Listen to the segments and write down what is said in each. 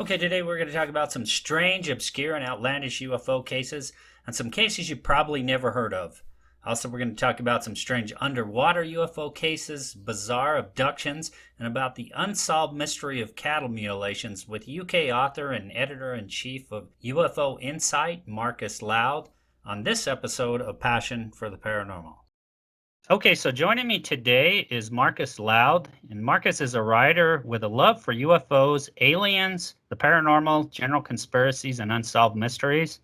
Okay, today we're going to talk about some strange, obscure, and outlandish UFO cases, and some cases you probably never heard of. Also, we're going to talk about some strange underwater UFO cases, bizarre abductions, and about the unsolved mystery of cattle mutilations with UK author and editor-in-chief of UFO Insight, Marcus Lowth, on this episode of Passion for the Paranormal. Okay, so joining me today is Marcus Lowth, and Marcus is a writer with a love for UFOs, aliens, the paranormal, general conspiracies, and unsolved mysteries.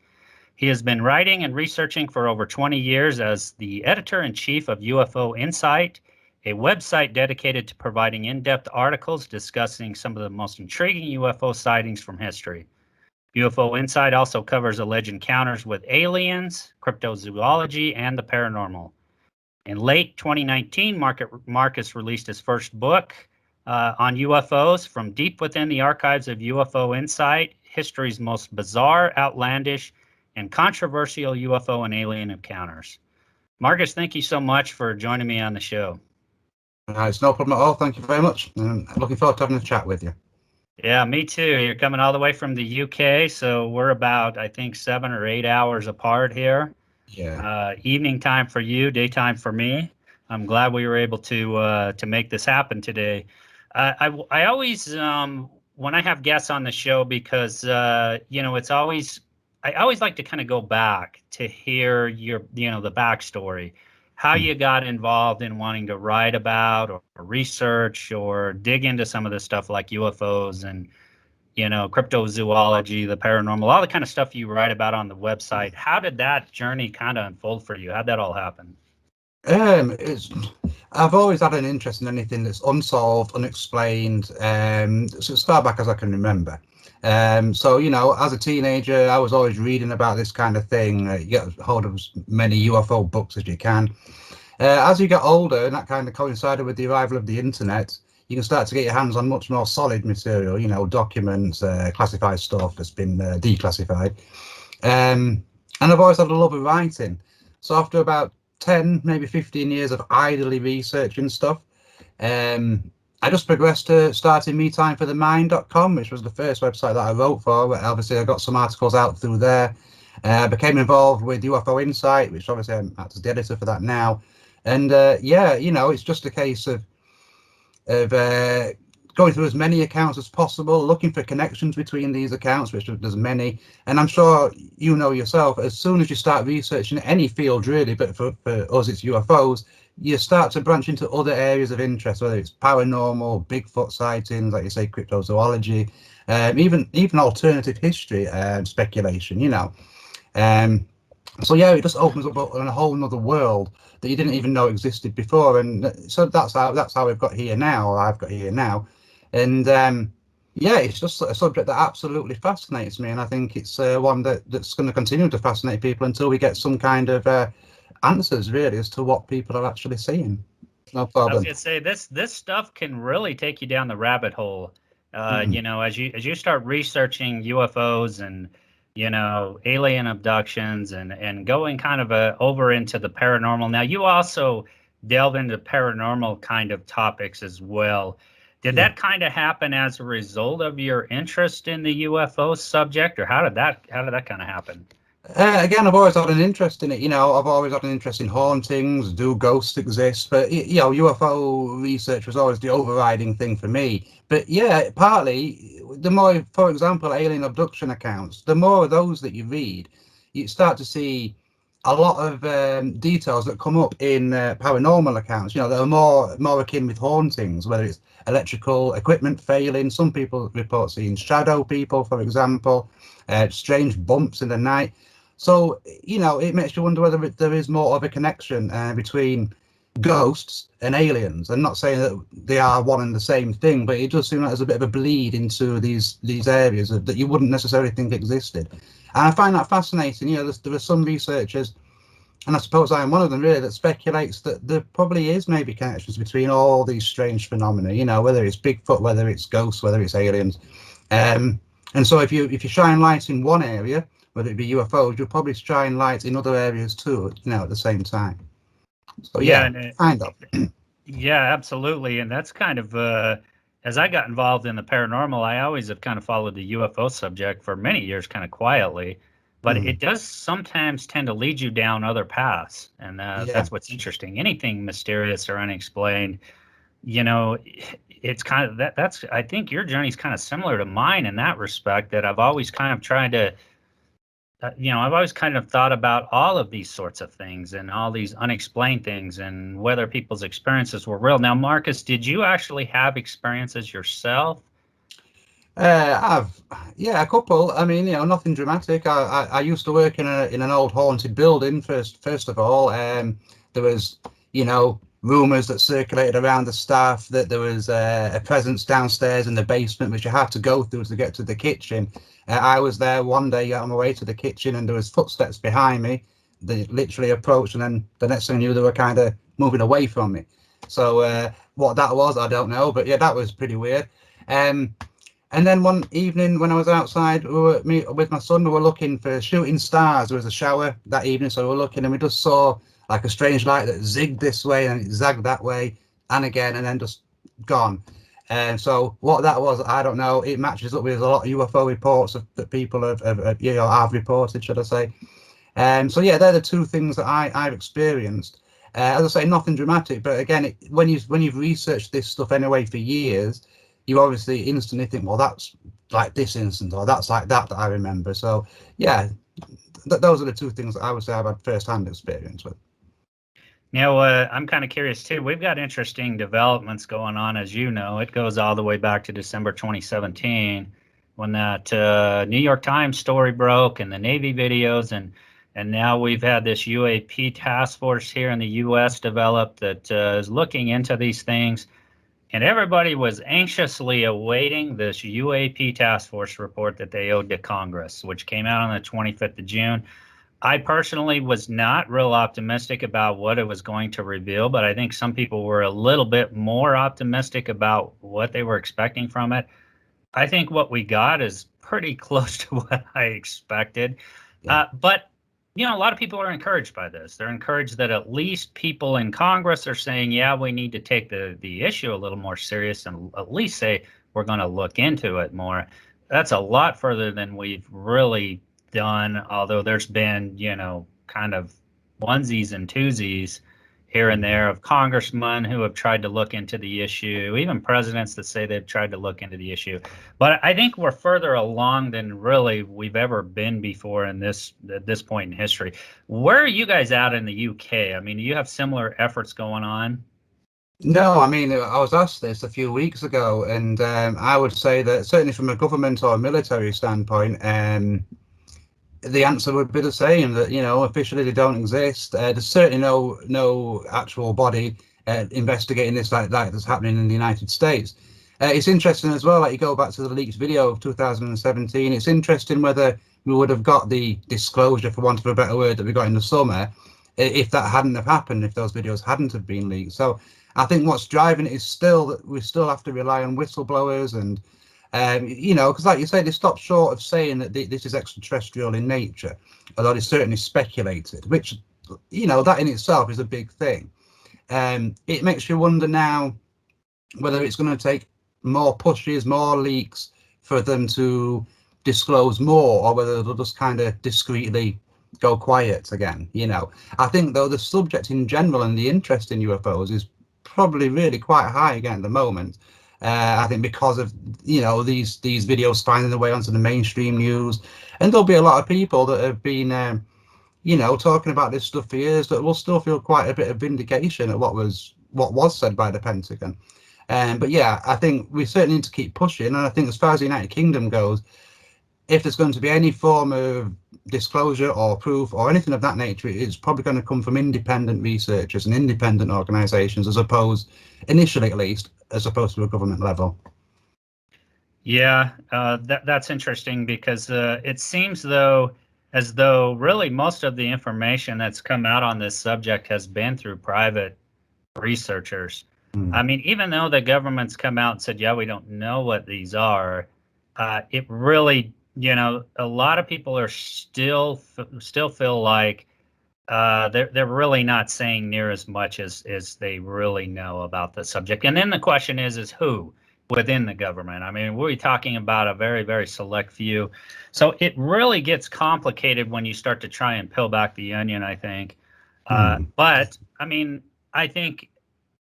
He has been writing and researching for over 20 years as the editor-in-chief of UFO Insight, a website dedicated to providing in-depth articles discussing some of the most intriguing UFO sightings from history. UFO Insight also covers alleged encounters with aliens, cryptozoology, and the paranormal. In late 2019, Marcus released his first book on UFOs, From Deep Within the Archives of UFO Insight, History's Most Bizarre, Outlandish, and Controversial UFO and Alien Encounters. Marcus, thank you so much for joining me on the show. It's no problem at all. Thank you very much. I'm looking forward to having a chat with you. Yeah, me too. You're coming all the way from the UK, so we're about, I think, 7 or 8 hours apart here. Yeah. Evening time for you, daytime for me. I'm glad we were able to make this happen today. I always when I have guests on the show, because it's always, I always like to kind of go back to hear your the backstory, how you got involved in wanting to write about or research or dig into some of the stuff like UFOs and cryptozoology, the paranormal, all the kind of stuff you write about on the website. How did that journey kind of unfold for you? How'd that all happen? I've always had an interest in anything that's unsolved, unexplained, so as far back as I can remember. So, as a teenager, I was always reading about this kind of thing. You get hold of as many UFO books as you can. As you get older, and that kind of coincided with the arrival of the internet, you can start to get your hands on much more solid material, documents, classified stuff that's been declassified. And I've always had a love of writing. So after about 10, maybe 15 years of idly researching stuff, I just progressed to starting MeTimeForTheMind.com, which was the first website that I wrote for. Obviously, I got some articles out through there. Became involved with UFO Insight, which obviously I'm as the editor for that now. And it's just a case of going through as many accounts as possible, looking for connections between these accounts, which there's many. And I'm sure you know yourself, as soon as you start researching any field really, but for us it's UFOs, you start to branch into other areas of interest, whether it's paranormal, Bigfoot sightings, like you say, cryptozoology, even alternative history speculation, so yeah, it just opens up a whole nother world that you didn't even know existed before, and so that's how we've got here now, or I've got here now, and it's just a subject that absolutely fascinates me, and I think it's one that's going to continue to fascinate people until we get some kind of answers, really, as to what people are actually seeing. No problem. I was gonna say this stuff can really take you down the rabbit hole. As you start researching UFOs and alien abductions and going kind of over into the paranormal. Now, you also delve into paranormal kind of topics as well. Did that kind of happen as a result of your interest in the UFO subject, or how did that kind of happen? Again, I've always had an interest in it. I've always had an interest in hauntings. Do ghosts exist? But UFO research was always the overriding thing for me. But yeah, partly the more, for example, alien abduction accounts, the more of those that you read, you start to see a lot of details that come up in paranormal accounts. That are more akin with hauntings, whether it's electrical equipment failing. Some people report seeing shadow people, for example, strange bumps in the night. So, it makes you wonder whether there is more of a connection between ghosts and aliens. I'm not saying that they are one and the same thing, but it does seem like there's a bit of a bleed into these areas that you wouldn't necessarily think existed. And I find that fascinating. There are some researchers, and I suppose I am one of them, really, that speculates that there probably is maybe connections between all these strange phenomena, whether it's Bigfoot, whether it's ghosts, whether it's aliens. And so if you shine light in one area, whether it be UFOs, you'll probably shine light in other areas too, at the same time. So kind of. Yeah, absolutely, and that's kind of as I got involved in the paranormal, I always have kind of followed the UFO subject for many years, kind of quietly, but it does sometimes tend to lead you down other paths, and Yeah. that's what's interesting. Anything mysterious or unexplained, you know, it's kind of that's I think your journey's kind of similar to mine in that respect. That I've always kind of tried to I've always kind of thought about all of these sorts of things and all these unexplained things and whether people's experiences were real. Now, Marcus, did you actually have experiences yourself? I've yeah, a couple. I mean, nothing dramatic. I used to work in an old haunted building. First of all, there was rumors that circulated around the staff that there was a presence downstairs in the basement which you had to go through to get to the kitchen. I was there one day on my way to the kitchen, and there was footsteps behind me. They literally approached, and then the next thing I knew, they were kind of moving away from me. So what that was, I don't know, but yeah, that was pretty weird. Um, and then one evening when I was outside, me with my son, we were looking for shooting stars. There was a shower that evening, so we were looking, and we just saw like a strange light that zigged this way and it zagged that way and again, and then just gone. And so what that was, I don't know. It matches up with a lot of UFO reports that people have reported, should I say. So yeah, they're the two things that I've experienced. As I say, nothing dramatic, but again, when you've researched this stuff anyway for years, you obviously instantly think, well, that's like this instance, or that's like that I remember. So yeah, those are the two things that I would say I've had first-hand experience with. I'm kind of curious too. We've got interesting developments going on, as you know. It goes all the way back to December 2017 when that New York Times story broke and the Navy videos, and now we've had this UAP task force here in the U.S. developed that is looking into these things. And everybody was anxiously awaiting this UAP task force report that they owed to Congress, which came out on the 25th of June. I personally was not real optimistic about what it was going to reveal, but I think some people were a little bit more optimistic about what they were expecting from it. I think what we got is pretty close to what I expected. Yeah. But a lot of people are encouraged by this. They're encouraged that at least people in Congress are saying, yeah, we need to take the issue a little more serious and at least say we're going to look into it more. That's a lot further than we've really done, although there's been, kind of onesies and twosies here and there of congressmen who have tried to look into the issue, even presidents that say they've tried to look into the issue. But I think we're further along than really we've ever been before at this point in history. Where are you guys at in the UK? I mean, do you have similar efforts going on? No, I mean, I was asked this a few weeks ago, and I would say that certainly from a government or military standpoint, the answer would be the same, that officially they don't exist. There's certainly no actual body investigating this like that's happening in the United States. It's interesting as well, like you go back to the leaked video of 2017. It's interesting whether we would have got the disclosure, for want of a better word, that we got in the summer if that hadn't have happened, if those videos hadn't have been leaked. So I think what's driving it is still that we still have to rely on whistleblowers and because like you said, they stopped short of saying that this is extraterrestrial in nature, although they certainly speculated, which, that in itself is a big thing. It makes you wonder now whether it's going to take more pushes, more leaks for them to disclose more, or whether they'll just kind of discreetly go quiet again. I think, though, the subject in general and the interest in UFOs is probably really quite high again at the moment. I think because of these videos finding their way onto the mainstream news, and there'll be a lot of people that have been talking about this stuff for years that will still feel quite a bit of vindication at what was said by the Pentagon. But yeah, I think we certainly need to keep pushing, and I think as far as the United Kingdom goes, if there's going to be any form of disclosure or proof or anything of that nature, it's probably going to come from independent researchers and independent organizations, initially at least, as opposed to a government level. Yeah, that's interesting because it seems as though really most of the information that's come out on this subject has been through private researchers. I mean, even though the government's come out and said, yeah, we don't know what these are, it really, a lot of people are still feel like they're really not saying near as much as they really know about the subject. And then the question is who? within the government. I mean, we're talking about a very, very select few. So it really gets complicated when you start to try and peel back the onion, I think. But I mean, I think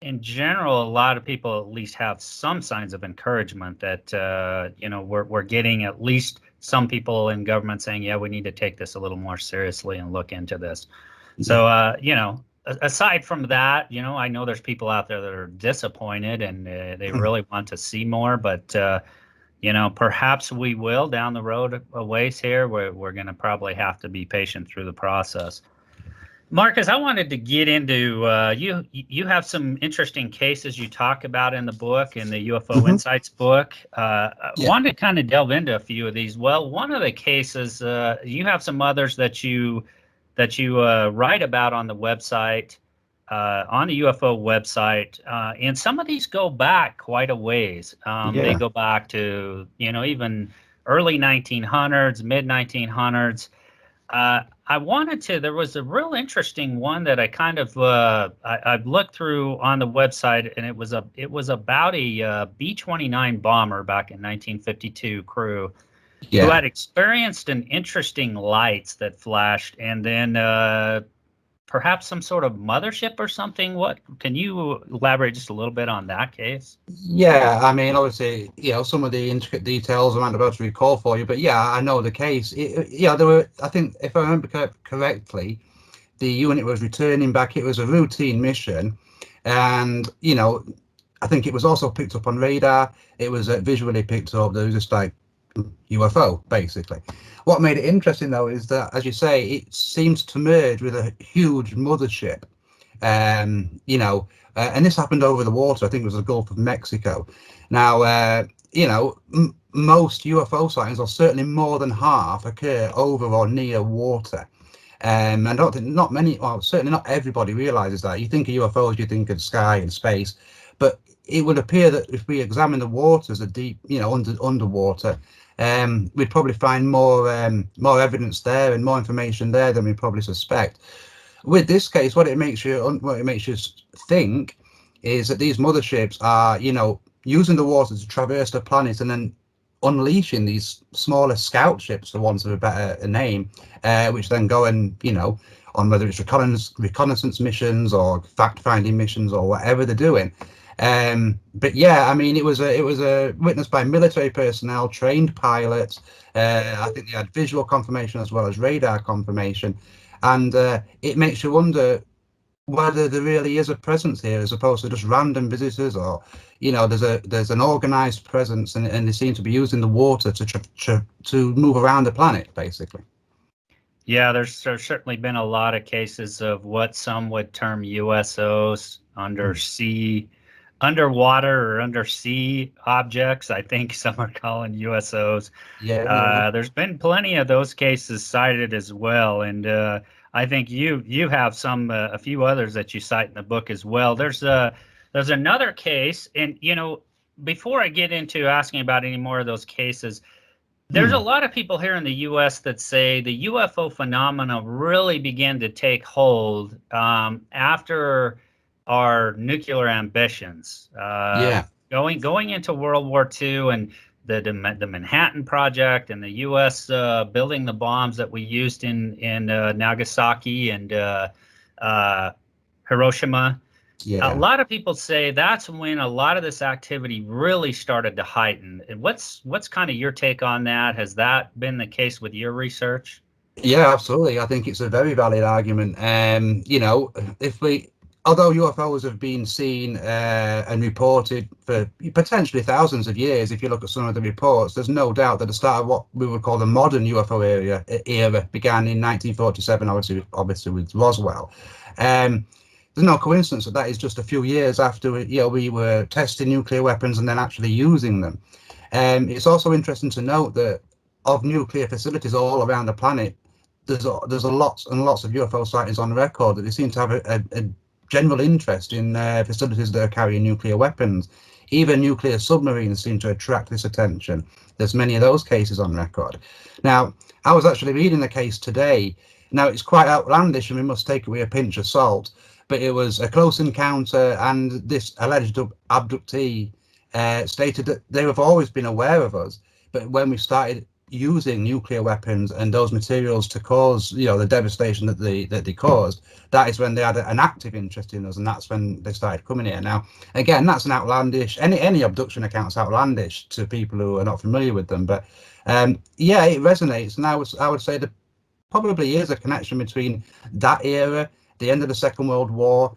in general, a lot of people at least have some signs of encouragement that we're getting at least some people in government saying, yeah, we need to take this a little more seriously and look into this. So aside from that, I know there's people out there that are disappointed and they really want to see more, but perhaps we will down the road a ways here. We're going to probably have to be patient through the process. Marcus, I wanted to get into you have some interesting cases you talk about in the book, in the UFO Insights book. Wanted to kind of delve into a few of these. Well, one of the cases, you have some others that you write about on the website, on the UFO website, and some of these go back quite a ways. They go back to even early 1900s, mid 1900s. There was a real interesting one that I kind of I've looked through on the website, and it was about a B-29 bomber back in 1952 crew who had experienced an interesting lights that flashed, and then perhaps some sort of mothership or something. What can you elaborate just a little bit on that case? Yeah, I mean, obviously, some of the intricate details I'm not about to recall for you, but yeah, I know the case. There were, I think, if I remember correctly, the unit was returning back. It was a routine mission, and I think it was also picked up on radar. It was visually picked up. There was just like UFO, basically. What made it interesting, though, is that, as you say, it seems to merge with a huge mothership. And this happened over the water. I think it was the Gulf of Mexico. Now, most UFO sightings, or certainly more than half, occur over or near water. And I don't think certainly not everybody realizes that. You think of UFOs, you think of sky and space, but it would appear that if we examine the waters, the deep, underwater, we'd probably find more evidence there and more information there than we probably suspect. With this case, what it makes you think is that these motherships are, using the water to traverse the planet and then unleashing these smaller scout ships, for want of a better name, which then go and, on whether it's reconnaissance missions or fact-finding missions or whatever they're doing. But yeah, I mean, it was witnessed by military personnel, trained pilots. I think they had visual confirmation as well as radar confirmation. And it makes you wonder whether there really is a presence here, as opposed to just random visitors, or there's an organized presence, and they seem to be using the water to move around the planet, basically. Yeah, there's certainly been a lot of cases of what some would term USOs, underwater or undersea objects. I think some are calling USOs. There's been plenty of those cases cited as well, and I think you have a few others that you cite in the book as well. There's another case, and before I get into asking about any more of those cases, there's a lot of people here in the U.S. that say the UFO phenomena really began to take hold after our nuclear ambitions. Going into World War II and the Manhattan Project and the U.S. Building the bombs that we used in Nagasaki and Hiroshima. A lot of people say that's when a lot of this activity really started to heighten. And what's kind of your take on that? Has that been the case with your research? Yeah, absolutely. I think it's a very valid argument. Although UFOs have been seen and reported for potentially thousands of years, if you look at some of the reports, there's no doubt that the start of what we would call the modern UFO era began in 1947, obviously with Roswell. There's no coincidence that is just a few years after we were testing nuclear weapons and then actually using them. It's also interesting to note that of nuclear facilities all around the planet, there's lots and lots of UFO sightings on record, that they seem to have a general interest in facilities that are carrying nuclear weapons. Even nuclear submarines seem to attract this attention. There's many of those cases on record. Now, I was actually reading a case today. Now, it's quite outlandish and we must take it with a pinch of salt, but it was a close encounter, and this alleged abductee stated that they have always been aware of us, but when we started using nuclear weapons and those materials to cause, the devastation that they caused, that is when they had an active interest in us, and that's when they started coming here. Now, again, that's an outlandish. Any abduction account's outlandish to people who are not familiar with them, but yeah, it resonates, and I would say that probably is a connection between that era, the end of the Second World War,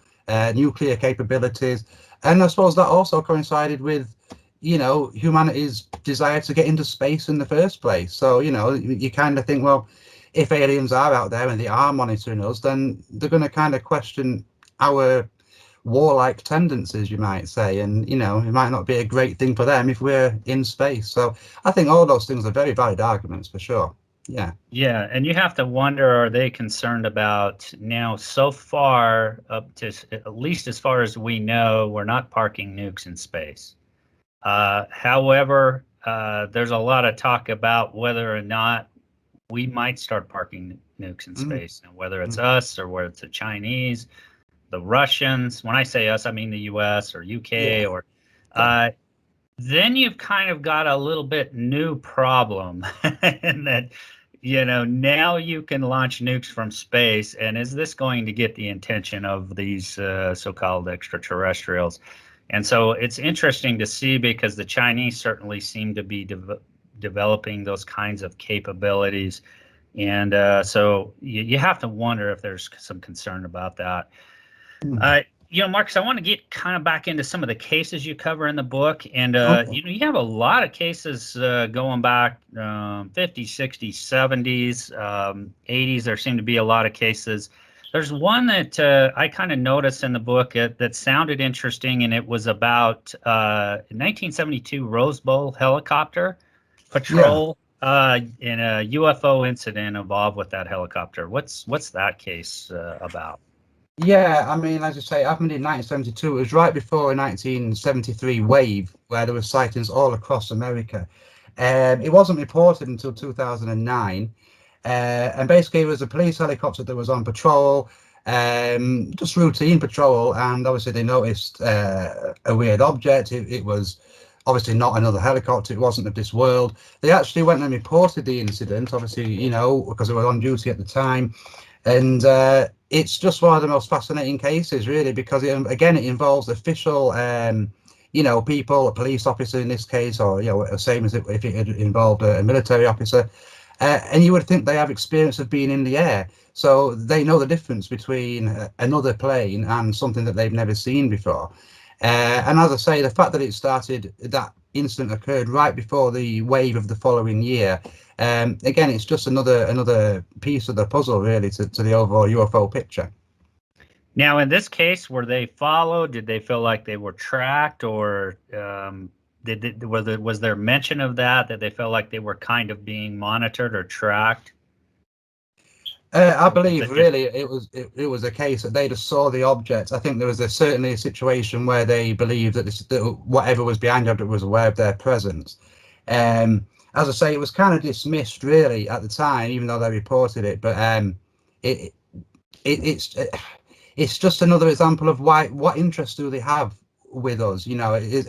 nuclear capabilities, and I suppose that also coincided with, humanity's desire to get into space in the first place. So, you kind of think, well, if aliens are out there and they are monitoring us, then they're going to kind of question our warlike tendencies, you might say, and it might not be a great thing for them if we're in space. So I think all those things are very valid arguments for sure. Yeah, and you have to wonder, are they concerned about now so far, up to at least as far as we know, we're not parking nukes in space. However, there's a lot of talk about whether or not we might start parking nukes in space, and whether it's us or whether it's the Chinese, the Russians. When I say us, I mean the US or UK, or then you've kind of got a little bit new problem in that, now you can launch nukes from space, and is this going to get the attention of these so-called extraterrestrials? And so it's interesting to see, because the Chinese certainly seem to be developing those kinds of capabilities. And so you have to wonder if there's some concern about that. Marcus, I want to get kind of back into some of the cases you cover in the book. And, you have a lot of cases going back 50s, 60s, 70s, 80s. There seem to be a lot of cases. There's one that I kind of noticed in the book that sounded interesting, and it was about 1972 Rose Bowl helicopter patrol in a UFO incident involved with that helicopter. What's that case about? Yeah, I mean, as you say, it happened in 1972. It was right before a 1973 wave where there were sightings all across America. It wasn't reported until 2009. And basically, it was a police helicopter that was on patrol, just routine patrol. And obviously, they noticed a weird object. It was obviously not another helicopter. It wasn't of this world. They actually went and reported the incident, obviously, because they were on duty at the time. And it's just one of the most fascinating cases, really, because it involves official, people, a police officer in this case, or same as if it had involved a military officer. And you would think they have experience of being in the air, so they know the difference between another plane and something that they've never seen before. And as I say, the fact that that incident occurred right before the wave of the following year. Again, it's just another piece of the puzzle, really, to the overall UFO picture. Now, in this case, were they followed? Did they feel like they were tracked, or was there mention of that they felt like they were kind of being monitored or tracked? I believe really it was a case that they just saw the object. I think there was certainly a situation where they believed that whatever was behind the object was aware of their presence. As I say, it was kind of dismissed really at the time, even though they reported it. But it's just another example of what interest do they have with us?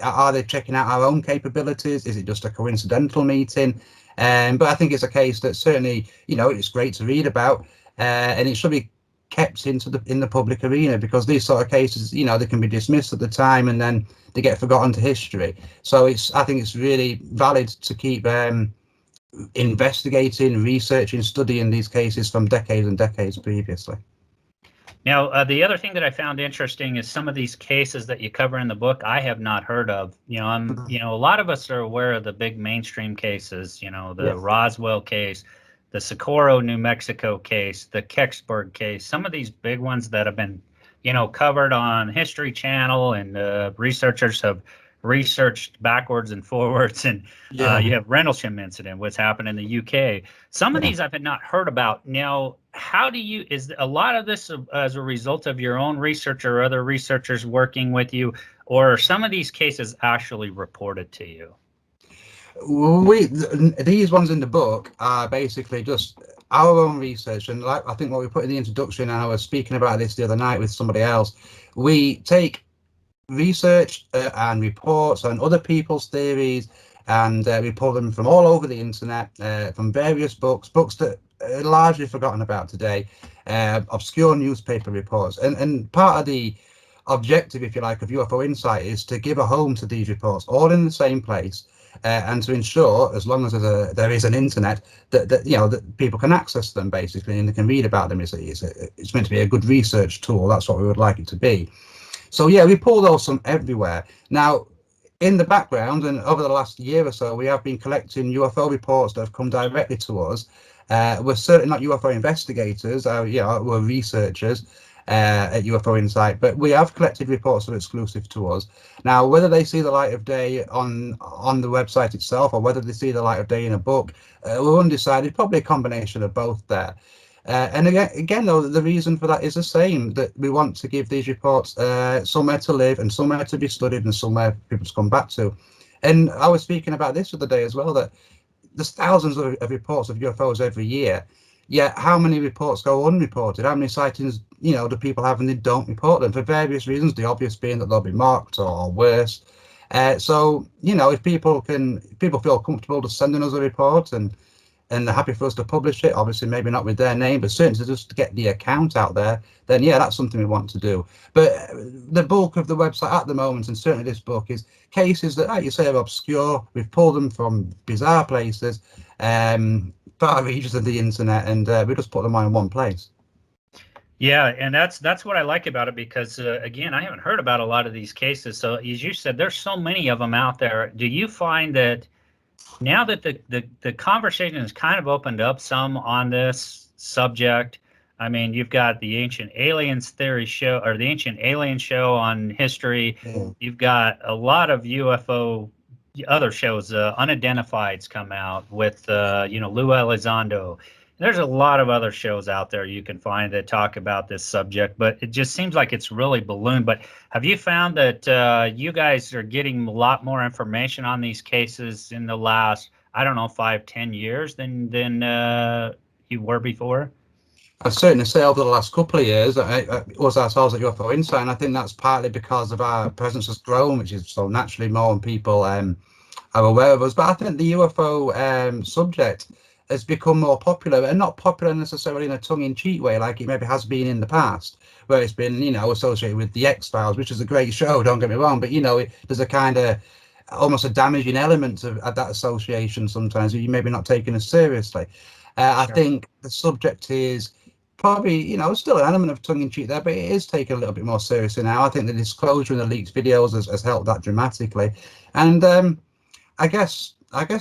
Are they checking out our own capabilities? Is it just a coincidental meeting? But I think it's a case that certainly, it's great to read about, and it should be kept in the public arena, because these sort of cases, they can be dismissed at the time and then they get forgotten to history. So I think it's really valid to keep investigating, researching, studying these cases from decades and decades previously. Now, the other thing that I found interesting is some of these cases that you cover in the book I have not heard of. A lot of us are aware of the big mainstream cases, the Roswell case, the Socorro, New Mexico case, the Kecksburg case, some of these big ones that have been, covered on History Channel, and researchers have researched backwards and forwards, and you have Rendlesham incident, what's happened in the UK. Some of these I've not heard about. Now, is a lot of this as a result of your own research or other researchers working with you, or are some of these cases actually reported to you? These ones in the book are basically just our own research, and like I think what we put in the introduction, and I was speaking about this the other night with somebody else, we take research and reports on other people's theories, and we pull them from all over the internet, from various books that are largely forgotten about today, obscure newspaper reports, and part of the objective, if you like, of UFO Insight is to give a home to these reports, all in the same place, and to ensure, as long as there is an internet, that that people can access them basically, and they can read about them. It's meant to be a good research tool. That's what we would like it to be. So yeah, we pull those from everywhere. Now, in the background, and over the last year or so, we have been collecting UFO reports that have come directly to us. We're certainly not UFO investigators, we're researchers at UFO Insight, but we have collected reports that are exclusive to us. Now, whether they see the light of day on the website itself, or whether they see the light of day in a book, we're undecided. Probably a combination of both there. And again, though, the reason for that is the same, that we want to give these reports somewhere to live and somewhere to be studied and somewhere for people to come back to. And I was speaking about this the other day as well, that there's thousands of reports of UFOs every year. Yet how many reports go unreported? How many sightings, do people have and they don't report them for various reasons? The obvious being that they'll be marked or worse. So, if people feel comfortable just sending us a report and they're happy for us to publish it, obviously maybe not with their name, but certainly just to get the account out there, then yeah, that's something we want to do. But the bulk of the website at the moment, and certainly this book, is cases that, like you say, are obscure. We've pulled them from bizarre places, far reaches of the internet, and we just put them all in one place. Yeah, and that's what I like about it, because again, I haven't heard about a lot of these cases. So as you said, there's so many of them out there. Do you find that now that the conversation has kind of opened up some on this subject? I mean, you've got the Ancient Aliens Theory show, or the Ancient Alien show on history. Yeah. You've got a lot of UFO other shows, Unidentifieds come out with Lou Elizondo. There's a lot of other shows out there you can find that talk about this subject, but it just seems like it's really ballooned. But have you found that you guys are getting a lot more information on these cases in the last, I don't know, 5-10 years than you were before? I'd certainly say over the last couple of years, us ourselves at UFO Insight, and I think that's partly because of our presence has grown, which is so naturally more people are aware of us. But I think the UFO subject has become more popular, and not popular necessarily in a tongue-in-cheek way like it maybe has been in the past, where it's been, associated with the X-Files, which is a great show, don't get me wrong, but there's a kind of almost a damaging element of that association sometimes, you maybe not taken as seriously. I think the subject is probably, still an element of tongue-in-cheek there, but it is taken a little bit more seriously now. I think the disclosure in the leaked videos has helped that dramatically. And I guess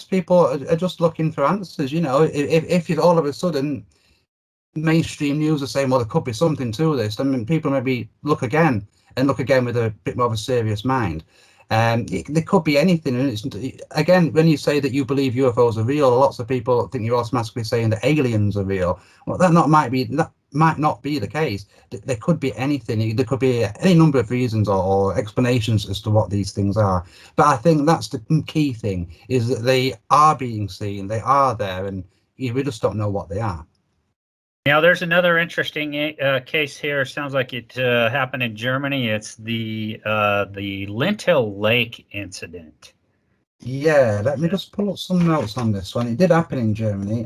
people are just looking for answers. If you all of a sudden mainstream news are saying, well, there could be something to this, I mean, people maybe look again with a bit more of a serious mind. There could be anything, and it's, again, when you say that you believe UFOs are real, lots of people think you're automatically saying that aliens are real. Well, that might not be the case. There could be anything. There could be any number of reasons or explanations as to what these things are. But I think that's the key thing, is that they are being seen, they are there, and we just don't know what they are. Now, there's another interesting case here. Sounds like it happened in Germany. It's the Lintel Lake incident. Yeah, let me just pull up some notes on this one. It did happen in Germany.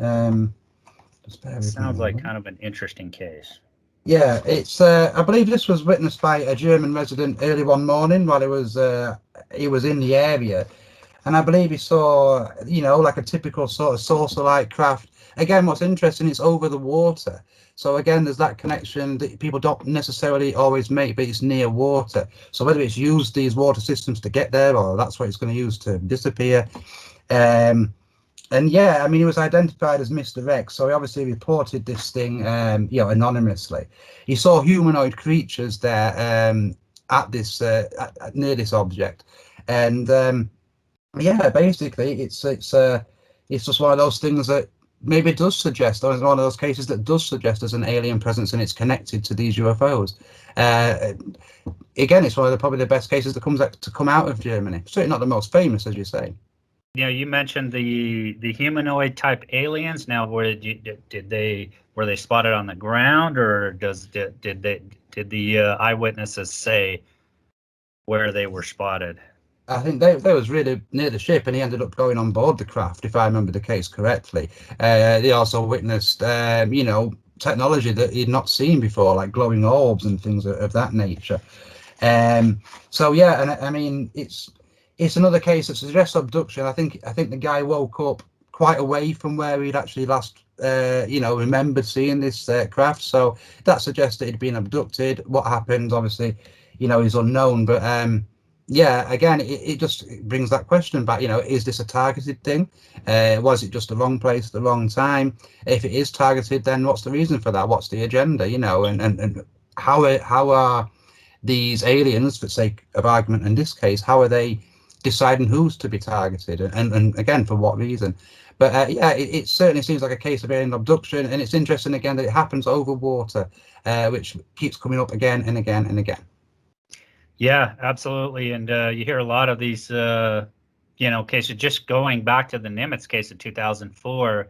Just bear with me. Sounds like kind of an interesting case. Yeah, it's. I believe this was witnessed by a German resident early one morning while he was in the area, and I believe he saw, like a typical sort of saucer-like craft. Again, what's interesting is over the water. So again, there's that connection that people don't necessarily always make, but it's near water. So whether it's used these water systems to get there, or that's what it's going to use to disappear. And yeah, I mean, he was identified as Mr. X, so he obviously reported this thing, anonymously. He saw humanoid creatures there at this near this object, and yeah, basically, it's just one of those things that maybe does suggest, or it's one of those cases that does suggest there's an alien presence and it's connected to these UFOs. Again, it's one of probably the best cases that come out of Germany. Certainly not the most famous, as you say. Yeah, you mentioned the humanoid type aliens. Now, were they spotted on the ground, or did the eyewitnesses say where they were spotted. I think they was really near the ship, and he ended up going on board the craft, if I remember the case correctly. They also witnessed, technology that he'd not seen before, like glowing orbs and things of that nature. So yeah, and I mean, it's another case that suggests abduction. I think the guy woke up quite away from where he'd actually last, remembered seeing this craft. So that suggests that he'd been abducted. What happened, obviously, is unknown. But yeah, again, it just brings that question back. Is this a targeted thing? Was it just the wrong place at the wrong time? If it is targeted, then what's the reason for that? What's the agenda? And how are these aliens, for sake of argument in this case, how are they deciding who's to be targeted, and again, for what reason? But yeah, it certainly seems like a case of alien abduction, and it's interesting again that it happens over water, which keeps coming up again and again and again. Yeah, absolutely. And you hear a lot of these, cases. Just going back to the Nimitz case of 2004,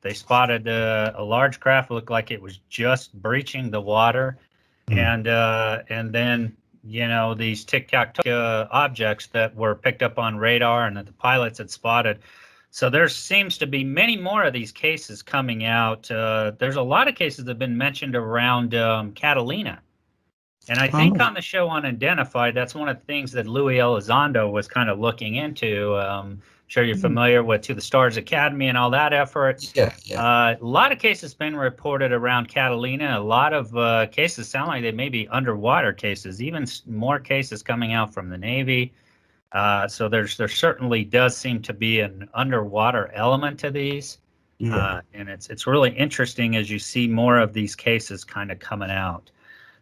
they spotted a large craft, looked like it was just breaching the water, and then these tic-tac-toe objects that were picked up on radar and that the pilots had spotted. So there seems to be many more of these cases coming out. There's a lot of cases that have been mentioned around Catalina. And I think on the show Unidentified, that's one of the things that Louis Elizondo was kind of looking into. I'm sure you're familiar with To the Stars Academy and all that effort. Yeah. A lot of cases been reported around Catalina. A lot of cases sound like they may be underwater cases, even more cases coming out from the Navy. So there certainly does seem to be an underwater element to these. Yeah. And it's really interesting as you see more of these cases kind of coming out.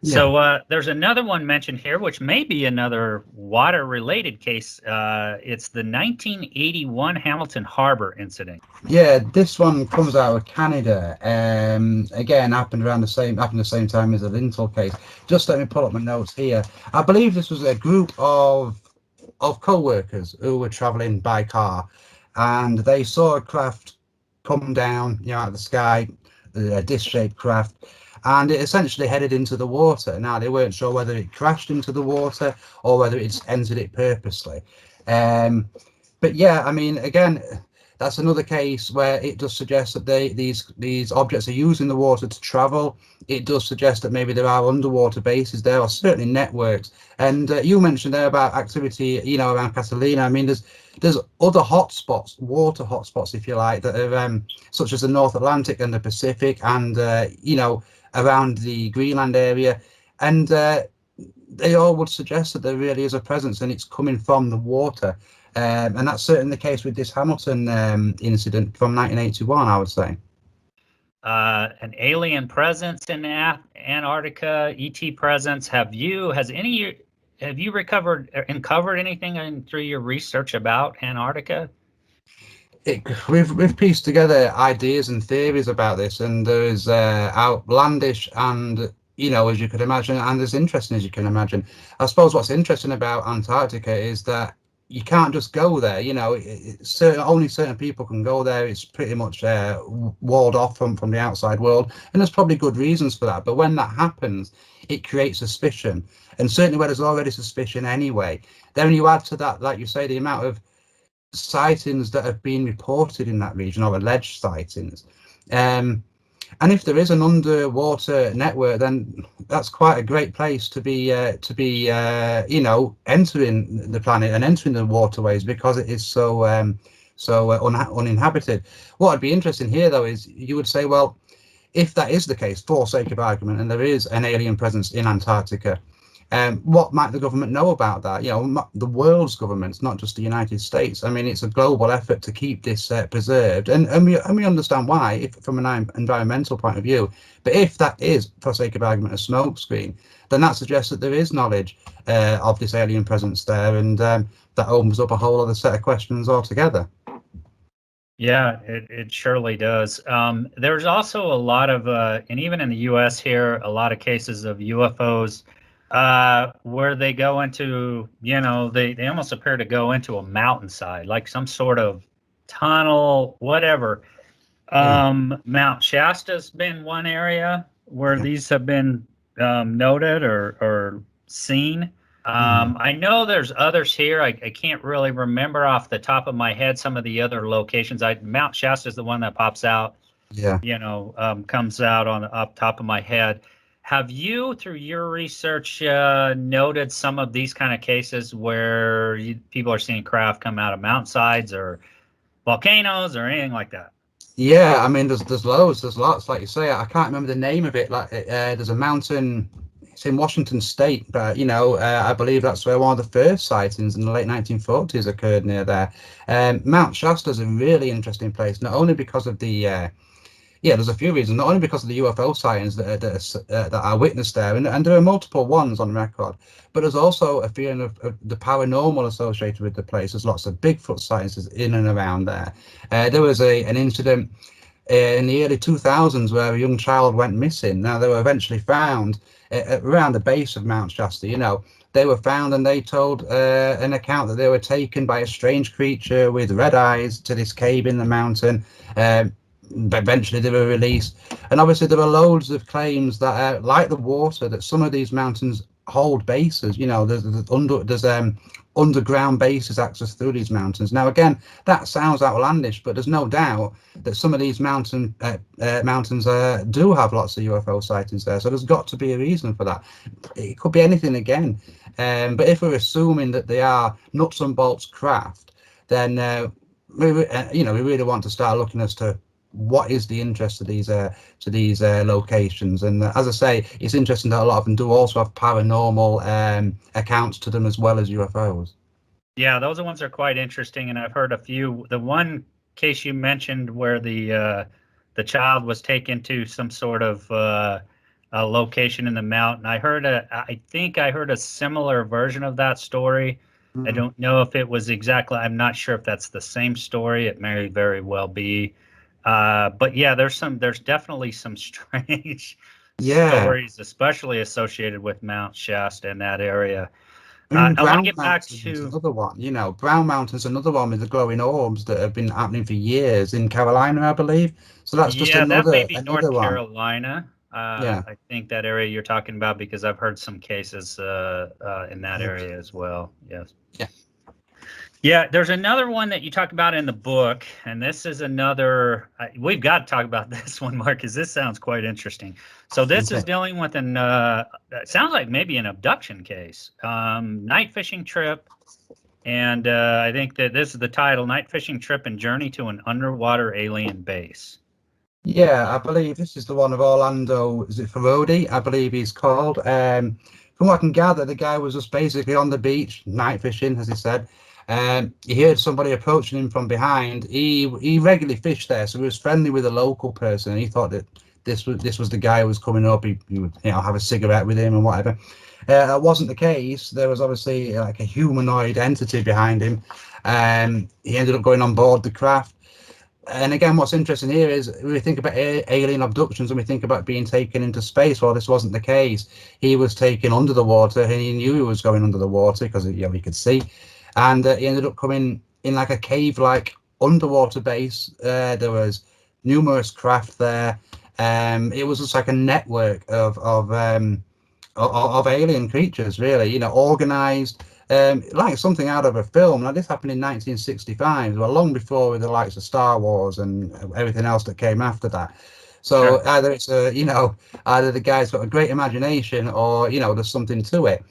Yeah. So there's another one mentioned here, which may be another water-related case. It's the 1981 Hamilton Harbor incident. Yeah, this one comes out of Canada. Again, happened the same time as the Lintel case. Just let me pull up my notes here. I believe this was a group of co-workers who were traveling by car, and they saw a craft come down, out of the sky, a disc-shaped craft, and it essentially headed into the water. Now, they weren't sure whether it crashed into the water or whether it's entered it purposely. But yeah, I mean, again, that's another case where it does suggest that these objects are using the water to travel. It does suggest that maybe there are underwater bases there, or certainly networks. And you mentioned there about activity, around Catalina. I mean, there's other hotspots, water hotspots, if you like, that are such as the North Atlantic and the Pacific, and around the Greenland area, and they all would suggest that there really is a presence, and it's coming from the water. And that's certainly the case with this Hamilton incident from 1981, I would say. An alien presence in Antarctica, ET presence. Have you recovered and covered anything through your research about Antarctica? We've pieced together ideas and theories about this, and there's outlandish and as you could imagine, and as interesting as you can imagine. I suppose what's interesting about Antarctica is that you can't just go there. Only certain people can go there. It's pretty much walled off from the outside world, and there's probably good reasons for that. But when that happens, it creates suspicion, and certainly where there's already suspicion anyway, then you add to that, like you say, the amount of sightings that have been reported in that region, or alleged sightings. And if there is an underwater network, then that's quite a great place to be entering the planet and entering the waterways, because it is so uninhabited. What would be interesting here, though, is you would say, well, if that is the case, for sake of argument, and there is an alien presence in Antarctica, what might the government know about that? The world's governments, not just the United States. I mean, it's a global effort to keep this preserved, and we understand why, from an environmental point of view. But if that is, for sake of argument, a smokescreen, then that suggests that there is knowledge of this alien presence there, and that opens up a whole other set of questions altogether. Yeah, it surely does. There's also a lot of, and even in the U.S. here, a lot of cases of UFOs where they go into, they almost appear to go into a mountainside, like some sort of tunnel, whatever. Mount Shasta's been one area where these have been noted or seen. I know there's others here. I can't really remember off the top of my head some of the other locations. Mount Shasta is the one that pops out, Yeah. comes out on up top of my head. Have you, through your research, noted some of these kind of cases where people are seeing craft come out of mountainsides or volcanoes or anything like that? Yeah, I mean, there's loads, there's lots. Like you say, I can't remember the name of it. Like, there's a mountain. It's in Washington State, but I believe that's where one of the first sightings in the late 1940s occurred near there. Mount Shasta is a really interesting place, not only because of there's a few reasons. Not only because of the UFO sightings that are witnessed there, and there are multiple ones on record, but there's also a feeling of the paranormal associated with the place. There's lots of Bigfoot sightings in and around there. There was an incident in the early 2000s where a young child went missing. Now, they were eventually found around the base of Mount Shasta. They were found, and they told an account that they were taken by a strange creature with red eyes to this cave in the mountain. Eventually they were released, and obviously there are loads of claims that like the water, that some of these mountains hold bases. There's underground bases access through these mountains. Now, again, that sounds outlandish, but there's no doubt that some of these mountains do have lots of UFO sightings there, so there's got to be a reason for that. It could be anything again, but if we're assuming that they are nuts and bolts craft, then we really want to start looking as to what is the interest of these locations. And as I say, it's interesting that a lot of them do also have paranormal accounts to them as well as UFOs. Yeah, those ones are quite interesting, and I've heard a few. The one case you mentioned where the child was taken to some sort of a location in the mountain, I think I heard a similar version of that story. I don't know if it was exactly. I'm not sure if that's the same story. It may very well be. But yeah, there's definitely some strange stories, especially associated with Mount Shasta in that area. I want to get back to another one. Brown Mountain's another one with the glowing orbs that have been happening for years in Carolina, I believe. So that's just that may another be North one. Carolina. I think that area you're talking about, because I've heard some cases in that area as well. Yes. Yeah. Yeah, there's another one that you talk about in the book, and this is another. We've got to talk about this one, Mark, because this sounds quite interesting. So this is dealing with it sounds like maybe an abduction case, night fishing trip, and I think that this is the title: Night Fishing Trip and Journey to an Underwater Alien Base. Yeah, I believe this is the one of Orlando. Is it Ferrodi? I believe he's called. From what I can gather, the guy was just basically on the beach, night fishing, as he said. He heard somebody approaching him from behind. He regularly fished there, so he was friendly with a local person, and he thought that this was the guy who was coming up. He would have a cigarette with him and whatever. That wasn't the case. There was obviously like a humanoid entity behind him. He ended up going on board the craft. And again, what's interesting here is we think about alien abductions and we think about being taken into space. Well, this wasn't the case. He was taken under the water, and he knew he was going under the water because he could see. And he ended up coming in like a cave-like underwater base. There was numerous craft there. It was just like a network of alien creatures, really, organized, like something out of a film. Now, this happened in 1965, well, long before the likes of Star Wars and everything else that came after that. So either it's either the guy's got a great imagination, or there's something to it.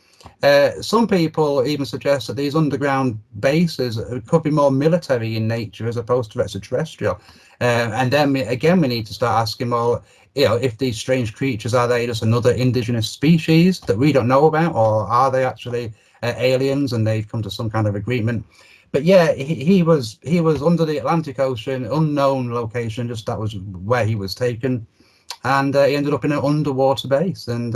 Some people even suggest that these underground bases could be more military in nature as opposed to extraterrestrial. And then again, we need to start asking, well, if these strange creatures, are they just another indigenous species that we don't know about, or are they actually aliens and they've come to some kind of agreement? But yeah, he was under the Atlantic Ocean, unknown location. Just that was where he was taken, and he ended up in an underwater base. And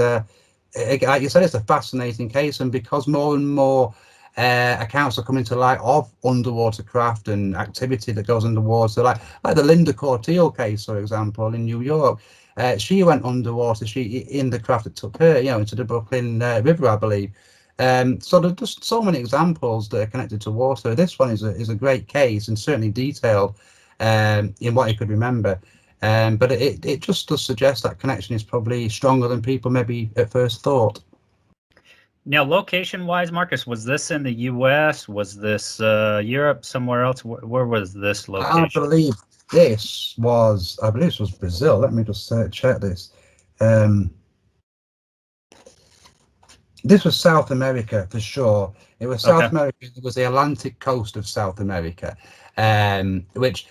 like you said, it's a fascinating case, and because more and more accounts are coming to light of underwater craft and activity that goes underwater, like the Linda Corteil case, for example, in New York. She went underwater. She in the craft that took her, into the Brooklyn River, I believe. So there's just so many examples that are connected to water. This one is a great case, and certainly detailed in what you could remember. But it just does suggest that connection is probably stronger than people maybe at first thought. Now, location-wise, Marcus, was this in the U.S.? Was this Europe, somewhere else? Where was this location? I believe this was Brazil. Let me just check this. This was South America for sure. It was South Okay. America. It was the Atlantic coast of South America, which,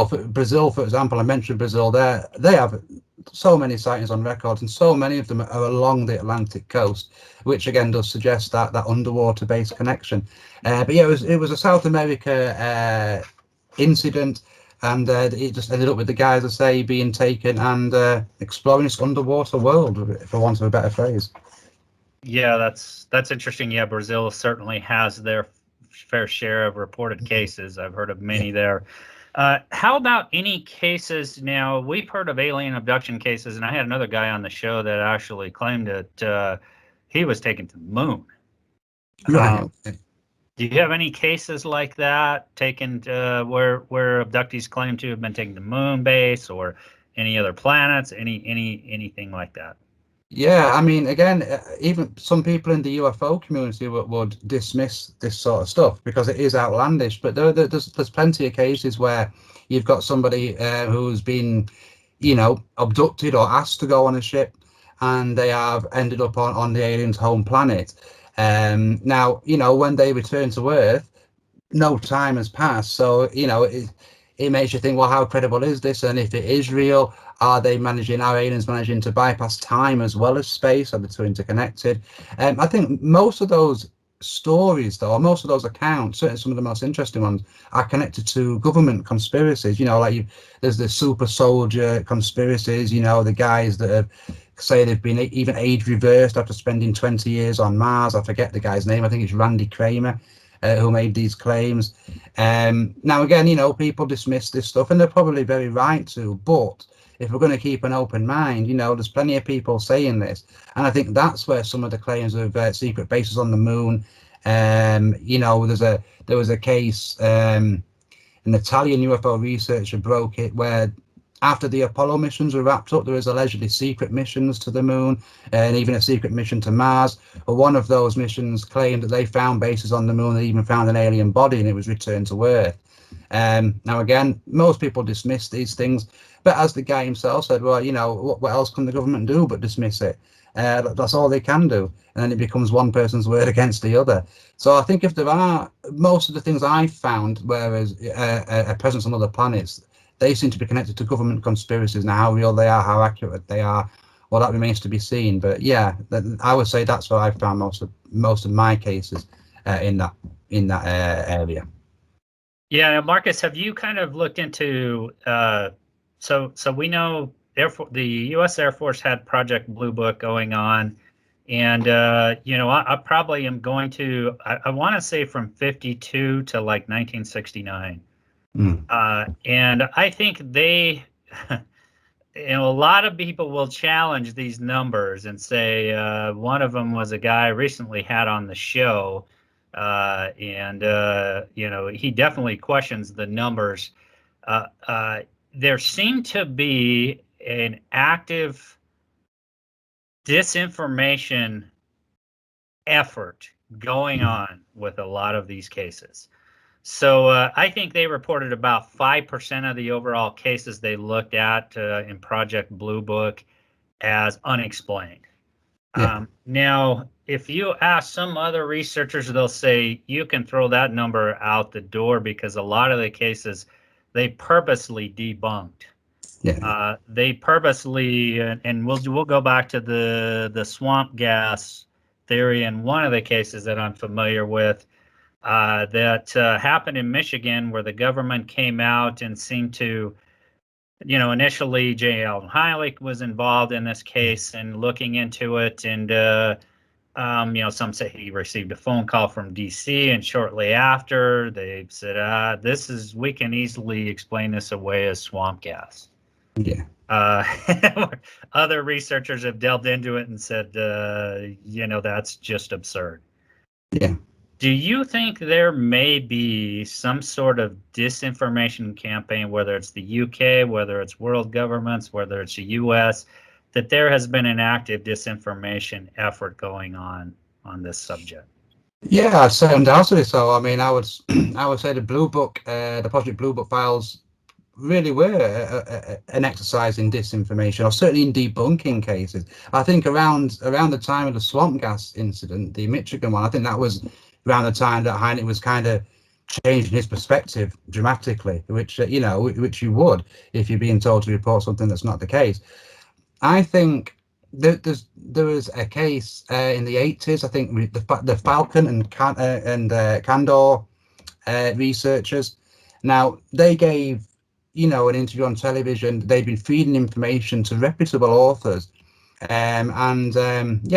for Brazil, for example, I mentioned Brazil. They have so many sightings on records, and so many of them are along the Atlantic coast, which again does suggest that underwater base connection. But yeah, it was a South America incident, and it just ended up with the guys, I say, being taken and exploring this underwater world, for want of a better phrase. Yeah, that's interesting. Yeah, Brazil certainly has their fair share of reported cases. I've heard of many there. How about any cases? Now, we've heard of alien abduction cases, and I had another guy on the show that actually claimed that he was taken to the moon. Right. Do you have any cases like that taken where abductees claim to have been taken to moon base or any other planets, anything like that? Yeah, I mean, again, even some people in the UFO community would dismiss this sort of stuff because it is outlandish. But there's plenty of cases where you've got somebody who's been, abducted or asked to go on a ship, and they have ended up on the alien's home planet. Now, when they return to Earth, no time has passed. So, it makes you think, well, how credible is this? And if it is real, are aliens managing to bypass time as well as space? Are the two interconnected? I think most of those stories, though, or most of those accounts, certainly some of the most interesting ones, are connected to government conspiracies. There's the super soldier conspiracies, the guys that say they've been even age reversed after spending 20 years on Mars. I forget the guy's name. I think it's Randy Kramer. Who made these claims. Now, again, people dismiss this stuff, and they're probably very right to, but if we're going to keep an open mind, there's plenty of people saying this, and I think that's where some of the claims of secret bases on the moon, there was a case, an Italian UFO researcher broke it, where after the Apollo missions were wrapped up, there was allegedly secret missions to the moon and even a secret mission to Mars. But one of those missions claimed that they found bases on the moon. They even found an alien body, and it was returned to Earth. Now, again, most people dismiss these things, but as the guy himself said, well, what else can the government do but dismiss it? That's all they can do, and then it becomes one person's word against the other. So I think if there are, most of the things I've found, whereas a presence on other planets, they seem to be connected to government conspiracies. Now, how real they are, how accurate they are, well, that remains to be seen. But yeah, I would say that's where I found most of my cases in that area. Yeah, Marcus, have you kind of looked into? So we know the U.S. Air Force had Project Blue Book going on, and I probably am going to. I want to say from 52 to like 1969. And I think they, a lot of people will challenge these numbers and say one of them was a guy I recently had on the show, and he definitely questions the numbers. There seemed to be an active disinformation effort going on with a lot of these cases. So I think they reported about 5% of the overall cases they looked at in Project Blue Book as unexplained. Yeah. Now, if you ask some other researchers, they'll say you can throw that number out the door because a lot of the cases they purposely debunked. Yeah. They purposely, and we'll go back to the swamp gas theory in one of the cases that I'm familiar with. That happened in Michigan, where the government came out and seemed to, initially J. Allen Hynek was involved in this case and looking into it, and some say he received a phone call from D.C. and shortly after they said, we can easily explain this away as swamp gas. Yeah. Other researchers have delved into it and said, that's just absurd. Yeah. Do you think there may be some sort of disinformation campaign, whether it's the UK, whether it's world governments, whether it's the US, that there has been an active disinformation effort going on? on this subject? Yeah, I'd say undoubtedly so. I mean, I would I would say the Blue Book, the Project Blue Book files really were an exercise in disinformation, or certainly in debunking cases. I think around the time of the swamp gas incident, the Michigan one, I think that was around the time that Heinrich was kind of changing his perspective dramatically, which which you would if you're being told to report something that's not the case. I think there was a case in the 80s. I think with the Falcon and Candor researchers. Now they gave an interview on television. They'd been feeding information to reputable authors, yeah,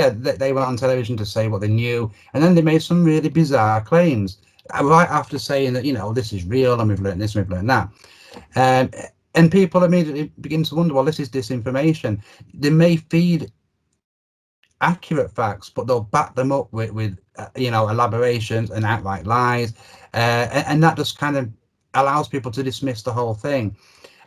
they went on television to say what they knew, and then they made some really bizarre claims right after saying that this is real and we've learned this and we've learned that. Um, and people immediately begin to wonder, well, this is disinformation. They may feed accurate facts, but they'll back them up with elaborations and outright lies, and that just kind of allows people to dismiss the whole thing.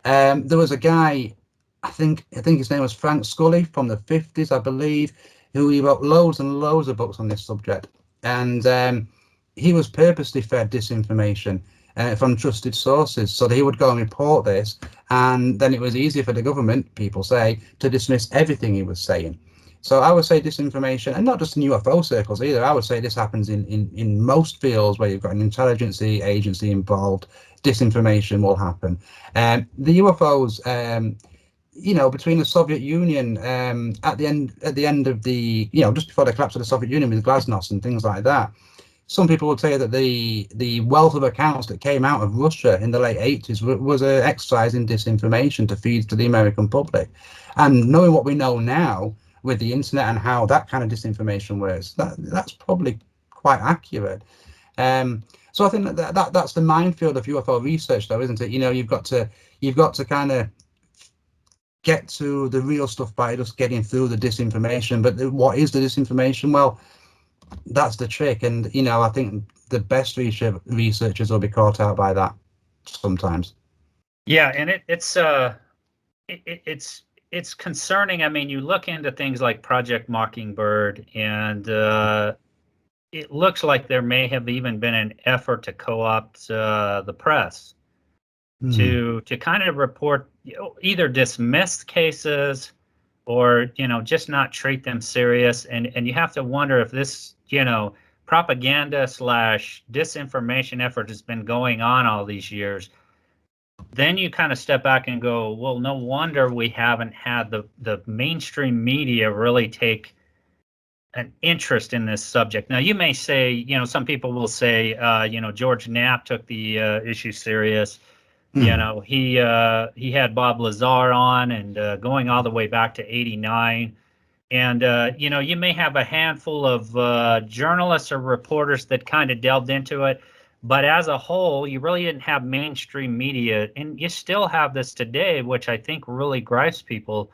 There was a guy, I think his name was Frank Scully from the 50s, I believe, who he wrote loads and loads of books on this subject, and he was purposely fed disinformation from trusted sources, so that he would go and report this, and then it was easier for the government, people say, to dismiss everything he was saying. So I would say disinformation, and not just in UFO circles either. I would say this happens in most fields where you've got an intelligence agency involved. Disinformation will happen. The UFOs, between the Soviet Union at the end of the, just before the collapse of the Soviet Union with Glasnost and things like that. Some people would say that the wealth of accounts that came out of Russia in the late 80s was an exercise in disinformation to feed to the American public. And knowing what we know now with the internet and how that kind of disinformation works, that's probably quite accurate. So I think that's the minefield of UFO research, though, isn't it? You've got to kind of get to the real stuff by just getting through the disinformation. But what is the disinformation? Well, that's the trick, and I think the best researchers will be caught out by that sometimes. Yeah, and it's concerning. I mean, you look into things like Project Mockingbird, and it looks like there may have even been an effort to co-opt the press to kind of report, either dismissed cases or just not treat them serious. And you have to wonder if this propaganda / disinformation effort has been going on all these years. Then you kind of step back and go, well, no wonder we haven't had the mainstream media really take an interest in this subject. Now, you may say, some people will say, George Knapp took the issue serious. He had Bob Lazar on, and going all the way back to '89. And, you may have a handful of journalists or reporters that kind of delved into it. But as a whole, you really didn't have mainstream media. And you still have this today, which I think really gripes people,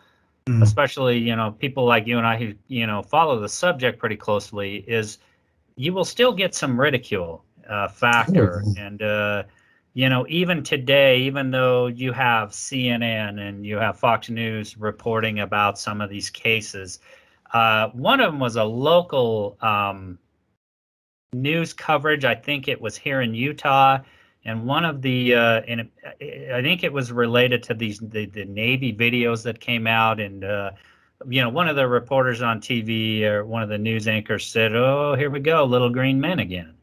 especially, people like you and I who, follow the subject pretty closely, is you will still get some ridicule factor. And, even today, even though you have CNN and you have Fox News reporting about some of these cases, one of them was a local news coverage. I think it was here in Utah, and one of the I think it was related to the Navy videos that came out, and one of the reporters on TV or one of the news anchors said, "Oh, here we go, little green men again."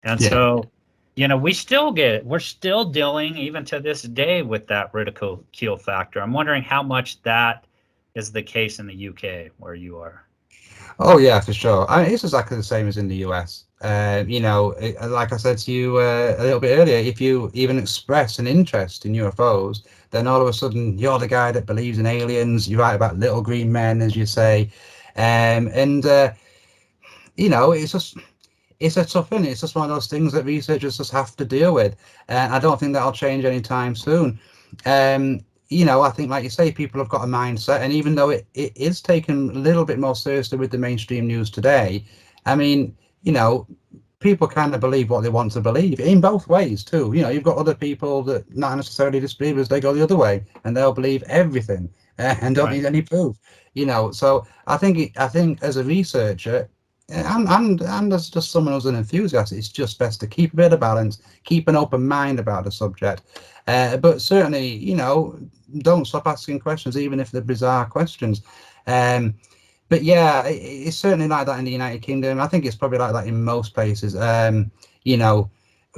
And so we're still dealing even to this day with that ridicule factor. I'm wondering how much that is the case in the UK where you are. Oh yeah, for sure. I mean, it's exactly the same as in the US. Like I said to you a little bit earlier, if you even express an interest in UFOs, then all of a sudden you're the guy that believes in aliens. You write about little green men, as you say, it's a tough thing. It's just one of those things that researchers just have to deal with, and I don't think that'll change anytime soon. I think, like you say, people have got a mindset, and even though it is taken a little bit more seriously with the mainstream news today, I mean, people kind of believe what they want to believe in both ways too. You've got other people that not necessarily disbelievers, they go the other way and they'll believe everything and don't need any proof. So I think as a researcher, and as just someone who's an enthusiast, it's just best to keep a bit of balance, keep an open mind about the subject, but certainly, don't stop asking questions, even if they're bizarre questions. But yeah, it's certainly like that in the United Kingdom. I think it's probably like that in most places. You know,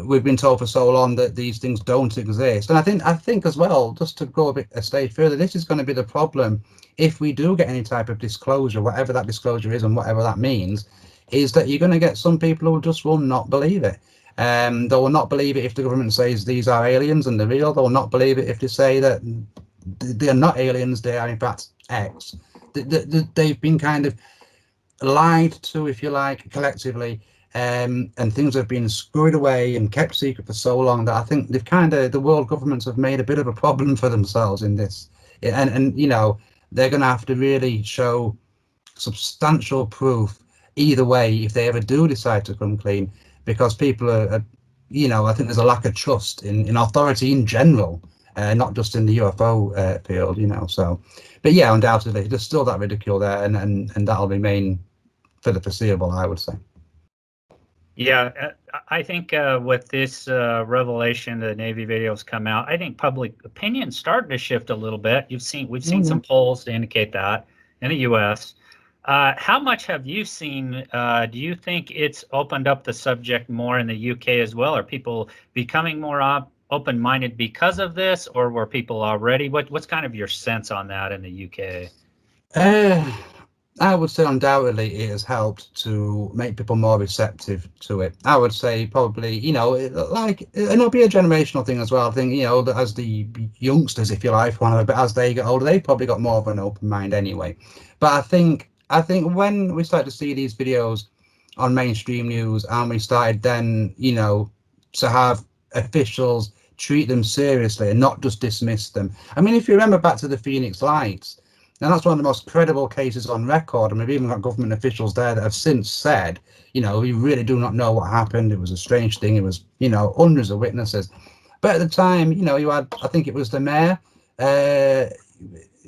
we've been told for so long that these things don't exist, and I think as well, just to go a stage further, this is going to be the problem if we do get any type of disclosure, whatever that disclosure is and whatever that means, is that you're going to get some people who just will not believe it. They will not believe it if the government says these are aliens and they're real. They will not believe it if they say that they're not aliens, they are in fact X. They've been kind of lied to, if you like, collectively, and things have been screwed away and kept secret for so long that I think the world governments have made a bit of a problem for themselves in this, and they're going to have to really show substantial proof either way if they ever do decide to come clean, because people are I think there's a lack of trust in authority in general, not just in the UFO field, so. But yeah, undoubtedly there's still that ridicule there, and that'll remain for the foreseeable, I would say. Yeah, I think with this revelation, the Navy videos come out, I think public opinion's starting to shift a little bit. We've seen some polls to indicate that in the U.S. How much have you seen? Do you think it's opened up the subject more in the UK as well? Are people becoming more open-minded because of this, or were people already? What's kind of your sense on that in the UK? I would say undoubtedly it has helped to make people more receptive to it. I would say probably, and it'll be a generational thing as well. I think, that as the youngsters, if you like, but as they get older, they've probably got more of an open mind anyway. But I think when we start to see these videos on mainstream news, and we started then, to have officials treat them seriously and not just dismiss them. I mean, if you remember back to the Phoenix Lights, and that's one of the most credible cases on record. And we've even got government officials there that have since said, we really do not know what happened. It was a strange thing. It was, hundreds of witnesses. But at the time, you had, I think it was the mayor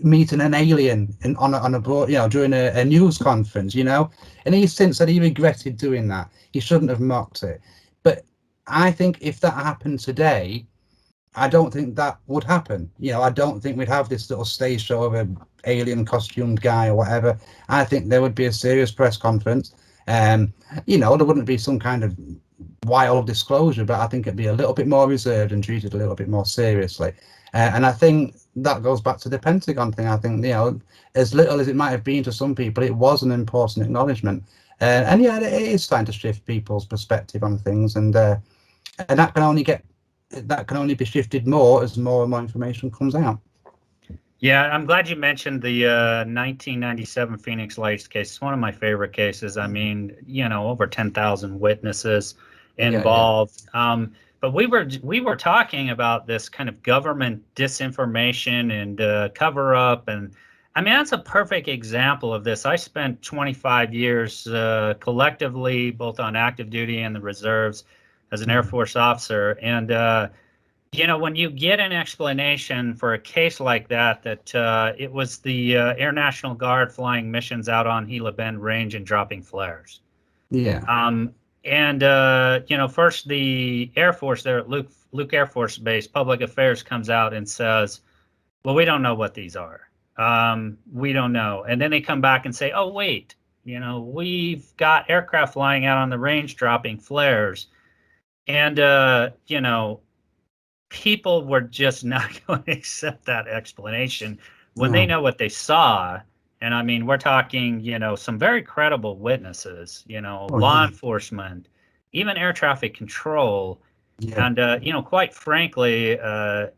meeting an alien on a board, during a news conference, and he since said he regretted doing that. He shouldn't have mocked it. But I think if that happened today, I don't think that would happen. I don't think we'd have this little stage show of an alien costumed guy or whatever. I think there would be a serious press conference. There wouldn't be some kind of wild disclosure, but I think it'd be a little bit more reserved and treated a little bit more seriously. And I think that goes back to the Pentagon thing. I think, as little as it might have been to some people, it was an important acknowledgement. And yeah, it is starting to shift people's perspective on things, and that can only be shifted more as more and more information comes out. Yeah, I'm glad you mentioned the 1997 Phoenix Lights case. It's one of my favorite cases. I mean, over 10,000 witnesses involved. Yeah. But we were talking about this kind of government disinformation and cover up, and I mean that's a perfect example of this. I spent 25 years collectively, both on active duty and the reserves, as an Air Force officer, and when you get an explanation for a case like that it was the Air National Guard flying missions out on Gila Bend Range and dropping flares. Yeah. First the Air Force there at Luke Air Force Base, Public Affairs comes out and says, well, we don't know what these are. We don't know. And then they come back and say, oh, wait, we've got aircraft flying out on the range dropping flares. And, people were just not going to accept that explanation when they know what they saw. And I mean, we're talking, some very credible witnesses, law enforcement, even air traffic control. Yeah. And, quite frankly,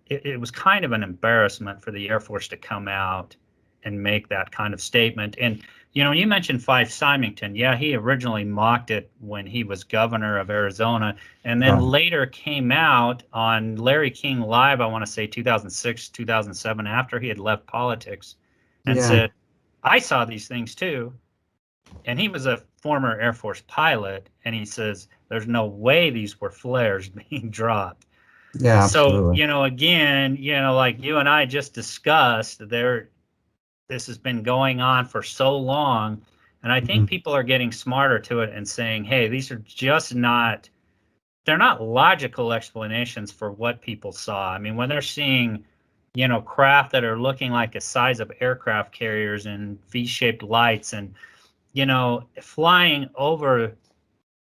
it was kind of an embarrassment for the Air Force to come out and make that kind of statement. And, you mentioned Fife Symington. Yeah, he originally mocked it when he was governor of Arizona, and then later came out on Larry King Live, I want to say 2006, 2007, after he had left politics, and said, I saw these things too. And he was a former Air Force pilot, and he says, there's no way these were flares being dropped. Yeah, so, absolutely. Again, like you and I just discussed, this has been going on for so long, And I think people are getting smarter to it and saying, hey, these are just not, they're not logical explanations for what people saw. I mean, when they're seeing, craft that are looking like the size of aircraft carriers and V-shaped lights and, flying over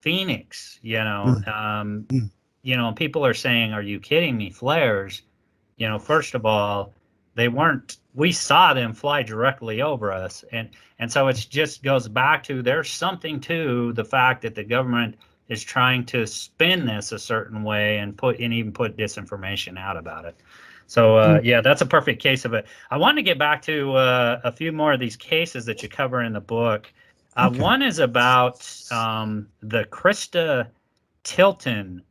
Phoenix, people are saying, are you kidding me? Flares, first of all, we saw them fly directly over us. And so it just goes back to, there's something to the fact that the government is trying to spin this a certain way and even put disinformation out about it. So yeah, that's a perfect case of it. I want to get back to a few more of these cases that you cover in the book. One is about the Krista Tilton.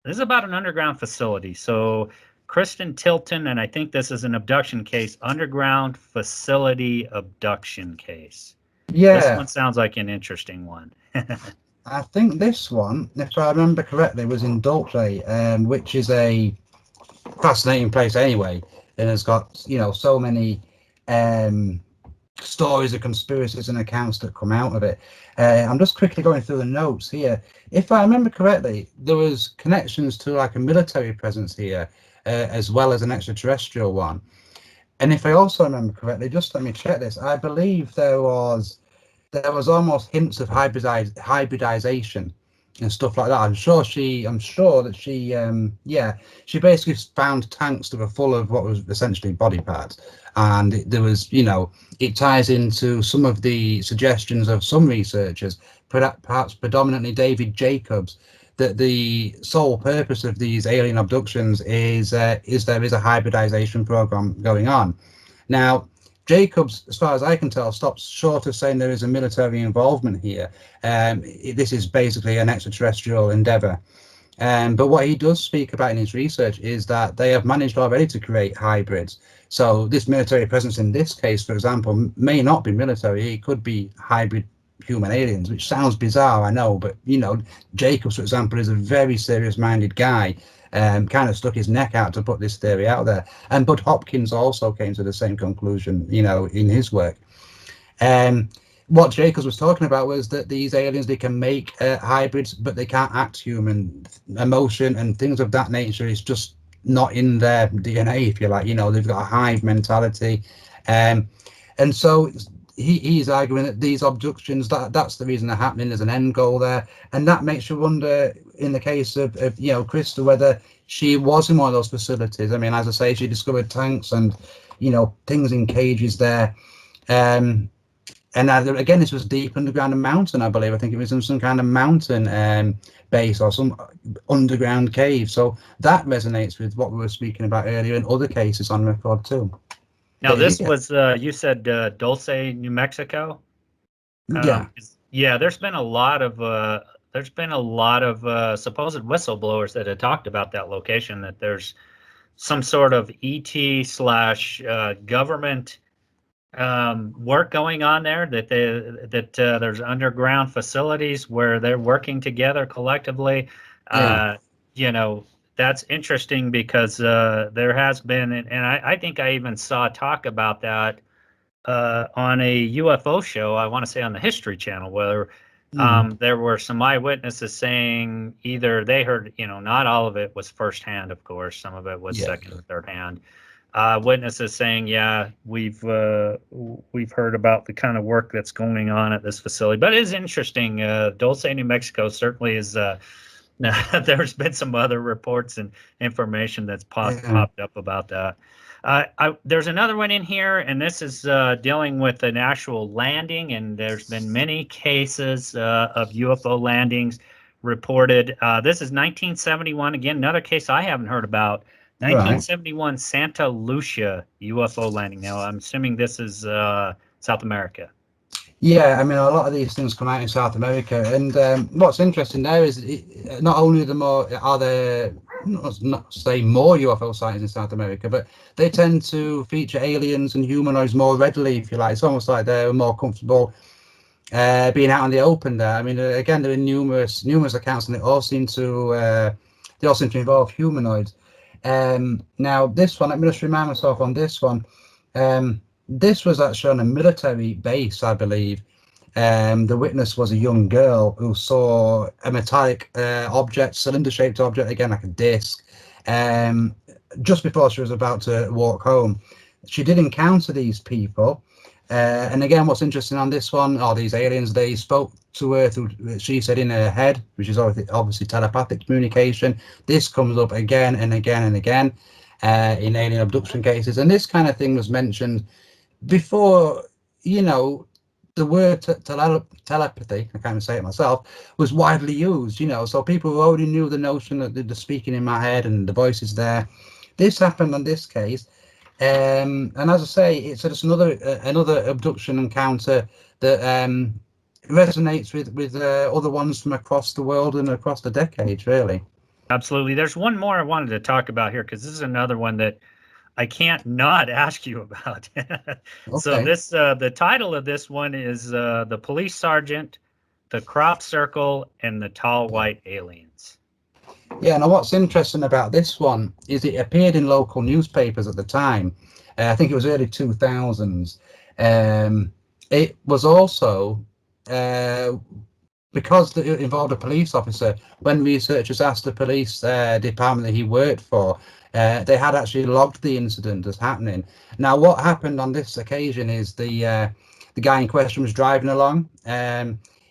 This is about an underground facility. So Kristen Tilton, and I think this is an abduction case, underground facility abduction case. Yeah. This one sounds like an interesting one. I think this one, if I remember correctly, was in Dulce, which is a fascinating place anyway, and has got so many stories of conspiracies and accounts that come out of it. I'm just quickly going through the notes here. If I remember correctly, there was connections to like a military presence here, as well as an extraterrestrial one. And if I also remember correctly, just let me check this. I believe there was almost hints of hybridization and stuff like that. I'm sure that she basically found tanks that were full of what was essentially body parts, and there was, it ties into some of the suggestions of some researchers, perhaps predominantly David Jacobs, that the sole purpose of these alien abductions is there is a hybridization program going on. Now, Jacobs, as far as I can tell, stops short of saying there is a military involvement here. This is basically an extraterrestrial endeavor. But what he does speak about in his research is that they have managed already to create hybrids. So this military presence in this case, for example, may not be military. It could be hybrid human aliens, which sounds bizarre, I know. But, Jacobs, for example, is a very serious-minded guy. Kind of stuck his neck out to put this theory out there. And Bud Hopkins also came to the same conclusion, in his work. What Jacobs was talking about was that these aliens, they can make hybrids, but they can't act human. Emotion and things of that nature is just not in their DNA, if you like. They've got a hive mentality. And so he's arguing that these abductions, that's the reason they're happening. There's an end goal there. And that makes you wonder, in the case of Krista, whether she was in one of those facilities. I mean, as I say, she discovered tanks and, things in cages there. And again, this was deep underground, a mountain, I believe. I think it was in some kind of mountain base or some underground cave. So that resonates with what we were speaking about earlier in other cases on record too. Now, this was, you said Dulce, New Mexico? Yeah, there's been a lot of supposed whistleblowers that have talked about that location, that there's some sort of ET / government work going on there, that there's underground facilities where they're working together collectively. That's interesting because there has been, and I think I even saw talk about that on a UFO show, I want to say on the History Channel, where there were some eyewitnesses saying either they heard, not all of it was firsthand, of course, some of it was second or third hand. Witnesses saying, yeah, we've heard about the kind of work that's going on at this facility. But it is interesting. Dulce, New Mexico certainly is. There's been some other reports and information that's popped up about that. There's another one in here, and this is dealing with an actual landing, and there's been many cases of UFO landings reported. This is 1971, again, another case I haven't heard about. 1971 Santa Lucia UFO landing. Now, I'm assuming this is South America. Yeah, I mean, a lot of these things come out in South America, and what's interesting there is not only are there not say more UFO sightings in South America, but they tend to feature aliens and humanoids more readily, if you like. It's almost like they're more comfortable being out in the open there. I mean, again, there are numerous accounts, and they all seem to involve humanoids. Now, this one, let me just remind myself on this one. This was actually on a military base, I believe, The witness was a young girl who saw a metallic object, cylinder-shaped object, again like a disc, just before she was about to walk home. She did encounter these people. And again, what's interesting on this one, these aliens, they spoke to her through, she said, in her head, which is obviously telepathic communication. This comes up again and again and again in alien abduction cases. And this kind of thing was mentioned before, the word telepathy, I can't even say it myself, was widely used, so people already knew the notion that they're speaking in my head and the voice is there. This happened on this case. And as I say, it's just another abduction encounter that resonates with other ones from across the world and across the decades, really. Absolutely. There's one more I wanted to talk about here because this is another one that I can't not ask you about. So Okay. this the title of this one is The Police Sergeant, the Crop Circle, and the Tall White Aliens. Yeah, now what's interesting about this one is it appeared in local newspapers at the time. I think it was early 2000s. It was also because it involved a police officer. When researchers asked the police department that he worked for, they had actually logged the incident as happening. Now, what happened on this occasion is the guy in question was driving along.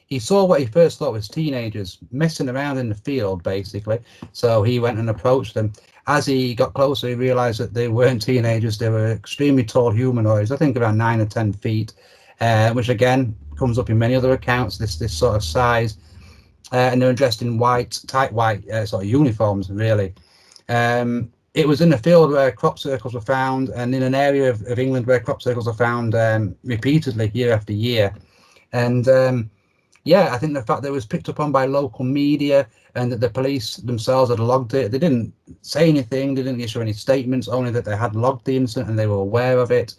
He saw what he first thought was teenagers messing around in the field, basically. So he went and approached them. As he got closer, he realized that they weren't teenagers. They were extremely tall humanoids, I think around 9 or 10 feet, which again comes up in many other accounts, this sort of size. And they're dressed in tight white sort of uniforms, really. It was in a field where crop circles were found, and in an area of England where crop circles are found repeatedly year after year. And yeah, I think the fact that it was picked up on by local media and that the police themselves had logged it, they didn't say anything, they didn't issue any statements, only that they had logged the incident and they were aware of it.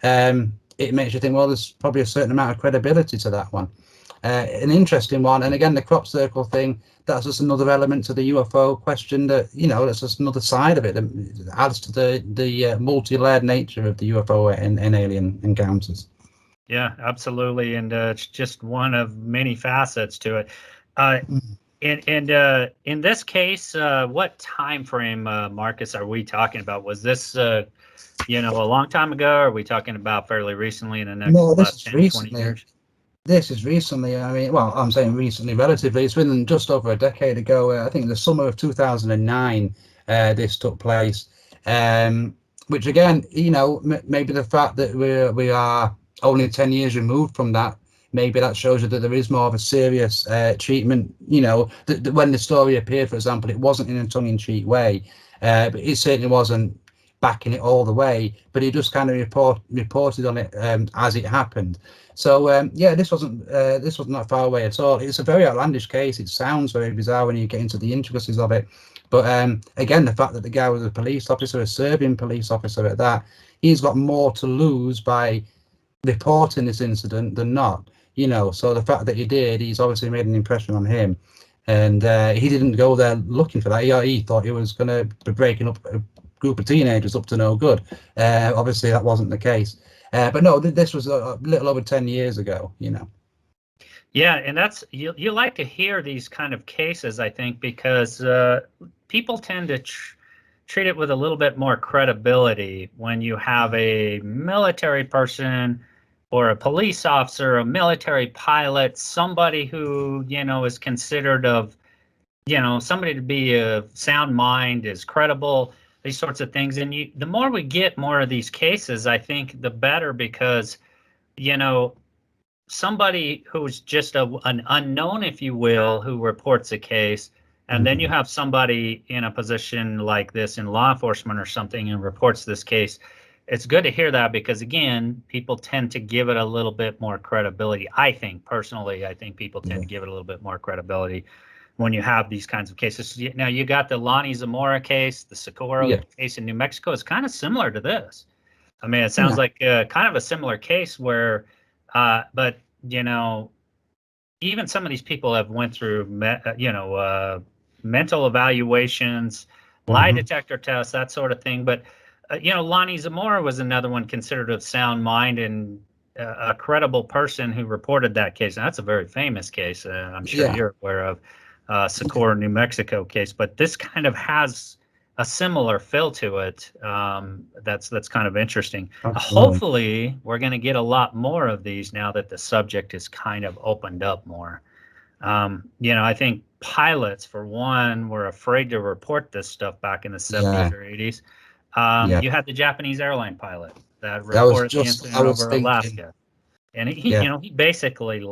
It makes you think, well, there's probably a certain amount of credibility to that one. An interesting one, and again, the crop circle thing, that's just another element to the UFO question that, that's just another side of it that adds to the multi-layered nature of the UFO and alien encounters. Yeah, absolutely, and it's just one of many facets to it. In this case, what time frame, Marcus, are we talking about? Was this, a long time ago? Or are we talking about fairly recently in the last 10, 20 years? This is recently. I mean, well, I'm saying recently, relatively. It's been just over a decade ago. I think the summer of 2009, this took place. Which again, maybe the fact that we are only 10 years removed from that, maybe that shows you that there is more of a serious treatment. That when the story appeared, for example, it wasn't in a tongue-in-cheek way, but it certainly wasn't backing it all the way. But he just kind of reported on it as it happened. So yeah, this wasn't that far away at all. It's a very outlandish case. It sounds very bizarre when you get into the intricacies of it. But again, the fact that the guy was a police officer, a Serbian police officer at that, he's got more to lose by reporting this incident than not. So the fact that he did, he's obviously made an impression on him. And he didn't go there looking for that. He thought he was going to be breaking up a group of teenagers up to no good. Obviously, that wasn't the case. But no, this was a little over 10 years ago, Yeah, and that's you like to hear these kind of cases, I think, because people tend to treat it with a little bit more credibility when you have a military person or a police officer, a military pilot, somebody who, is considered of, somebody to be a sound mind, is credible, these sorts of things. And the more we get more of these cases, I think the better, because, somebody who's just an unknown, if you will, who reports a case, and then you have somebody in a position like this in law enforcement or something and reports this case. It's good to hear that, because again, people tend to give it a little bit more credibility. I think people tend to give it a little bit more credibility when you have these kinds of cases. Now, you got the Lonnie Zamora case, the Socorro case in New Mexico. It's kind of similar to this. I mean, it sounds like kind of a similar case where, but even some of these people have went through, mental evaluations, lie detector tests, that sort of thing. But Lonnie Zamora was another one considered of sound mind, and a credible person who reported that case. And that's a very famous case. I'm sure Yeah. you're aware of Socorro, New Mexico case. But this kind of has a similar feel to it. That's kind of interesting. Absolutely. Hopefully, we're going to get a lot more of these now that the subject is kind of opened up more. I think pilots, for one, were afraid to report this stuff back in the 70s Yeah. or 80s. Yeah. You had the Japanese airline pilot that That was reported the just what I incident was over thinking. Alaska, and Yeah. he basically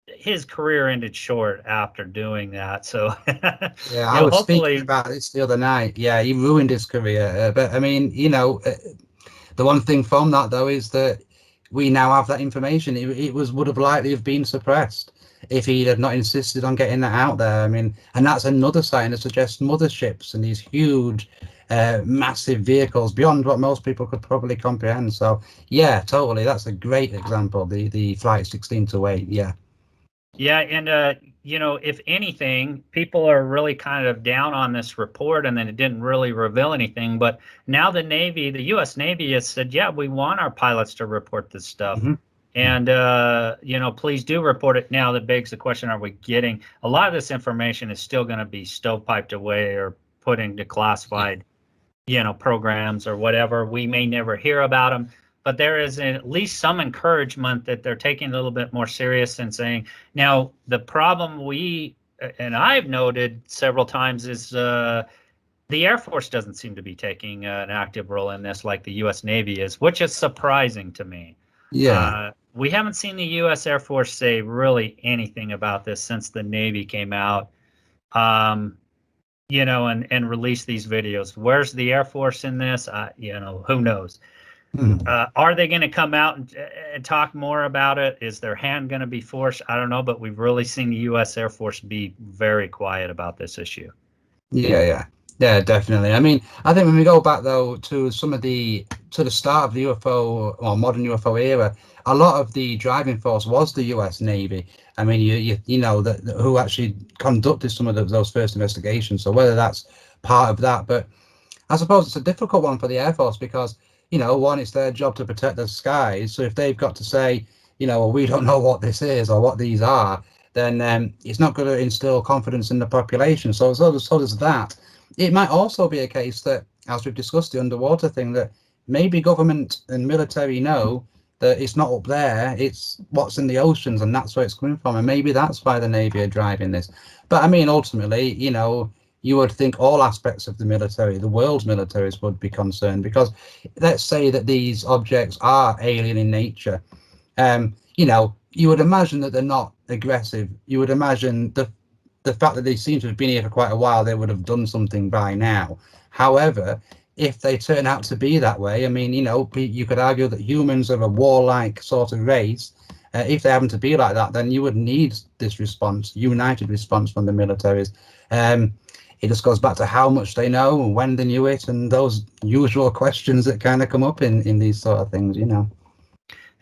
his career ended short after doing that. So, Yeah, I was speaking hopefully, about this the other night. Yeah, he ruined his career. But I mean, the one thing from that though is that we now have that information. It would have likely have been suppressed if he had not insisted on getting that out there. I mean, and that's another sign that suggests motherships and these huge, massive vehicles beyond what most people could probably comprehend. So yeah, totally, that's a great example. The Flight 16-8. Yeah. yeah, and if anything, people are really kind of down on this report, and then it didn't really reveal anything. But now the U.S. Navy has said, yeah, we want our pilots to report this stuff, Hmm. and please do report it. Now that begs the question: are we getting a lot of this information is still going to be stovepiped away or put into Yeah. classified, programs or whatever? We may never hear about them. But there is at least some encouragement that they're taking a little bit more serious and saying, now, the problem and I've noted several times is the Air Force doesn't seem to be taking an active role in this like the U.S. Navy is, which is surprising to me. Yeah. We haven't seen the U.S. Air Force say really anything about this since the Navy came out, and released these videos. Where's the Air Force in this? Who knows? Mhm. Are they going to come out and talk more about it? Is their hand going to be forced? I don't know, but we've really seen the U.S. Air Force be very quiet about this issue. Yeah, definitely. I mean, I think when we go back though to the start of the UFO or modern UFO era, a lot of the driving force was the U.S. Navy. I mean, you know that who actually conducted some of those first investigations. So whether that's part of that, but I suppose it's a difficult one for the Air Force because, one, it's their job to protect the skies. So if they've got to say, well, we don't know what this is or what these are, then it's not going to instill confidence in the population. So does that. It might also be a case that, as we've discussed the underwater thing, that maybe government and military know that it's not up there, it's what's in the oceans, and that's where it's coming from. And maybe that's why the Navy are driving this. But I mean, ultimately, you would think all aspects of the military, the world's militaries, would be concerned because let's say that these objects are alien in nature. You would imagine that they're not aggressive. You would imagine the fact that they seem to have been here for quite a while, they would have done something by now. However, if they turn out to be that way, I mean, you could argue that humans are a warlike sort of race. If they happen to be like that, then you would need this response, united response from the militaries. It just goes back to how much they know and when they knew it, and those usual questions that kind of come up in these sort of things,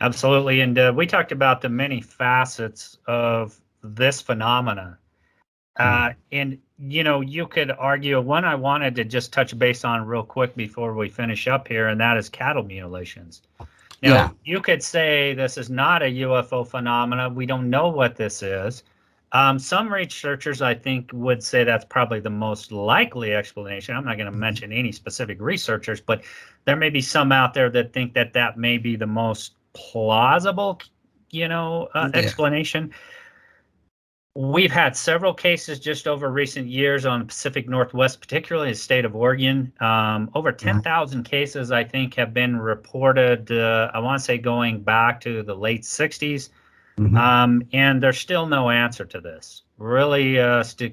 Absolutely. And we talked about the many facets of this phenomena. And, you could argue one I wanted to just touch base on real quick before we finish up here, and that is cattle mutilations. Yeah. Now, you could say this is not a UFO phenomena. We don't know what this is. Some researchers, I think, would say that's probably the most likely explanation. I'm not going to mention any specific researchers, but there may be some out there that think that that may be the most plausible, explanation. We've had several cases just over recent years on the Pacific Northwest, particularly the state of Oregon. Over 10,000 cases, I think, have been reported, I want to say going back to the late 60s. And there's still no answer to this. Really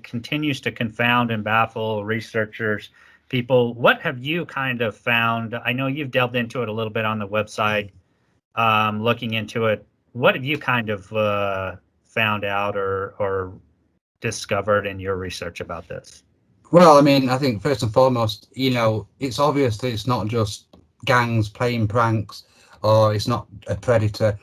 continues to confound and baffle researchers, people. What have you kind of found? I know you've delved into it a little bit on the website, looking into it. What have you kind of found out or discovered in your research about this? Well, I mean, I think first and foremost, it's obvious that it's not just gangs playing pranks, or it's not a predator.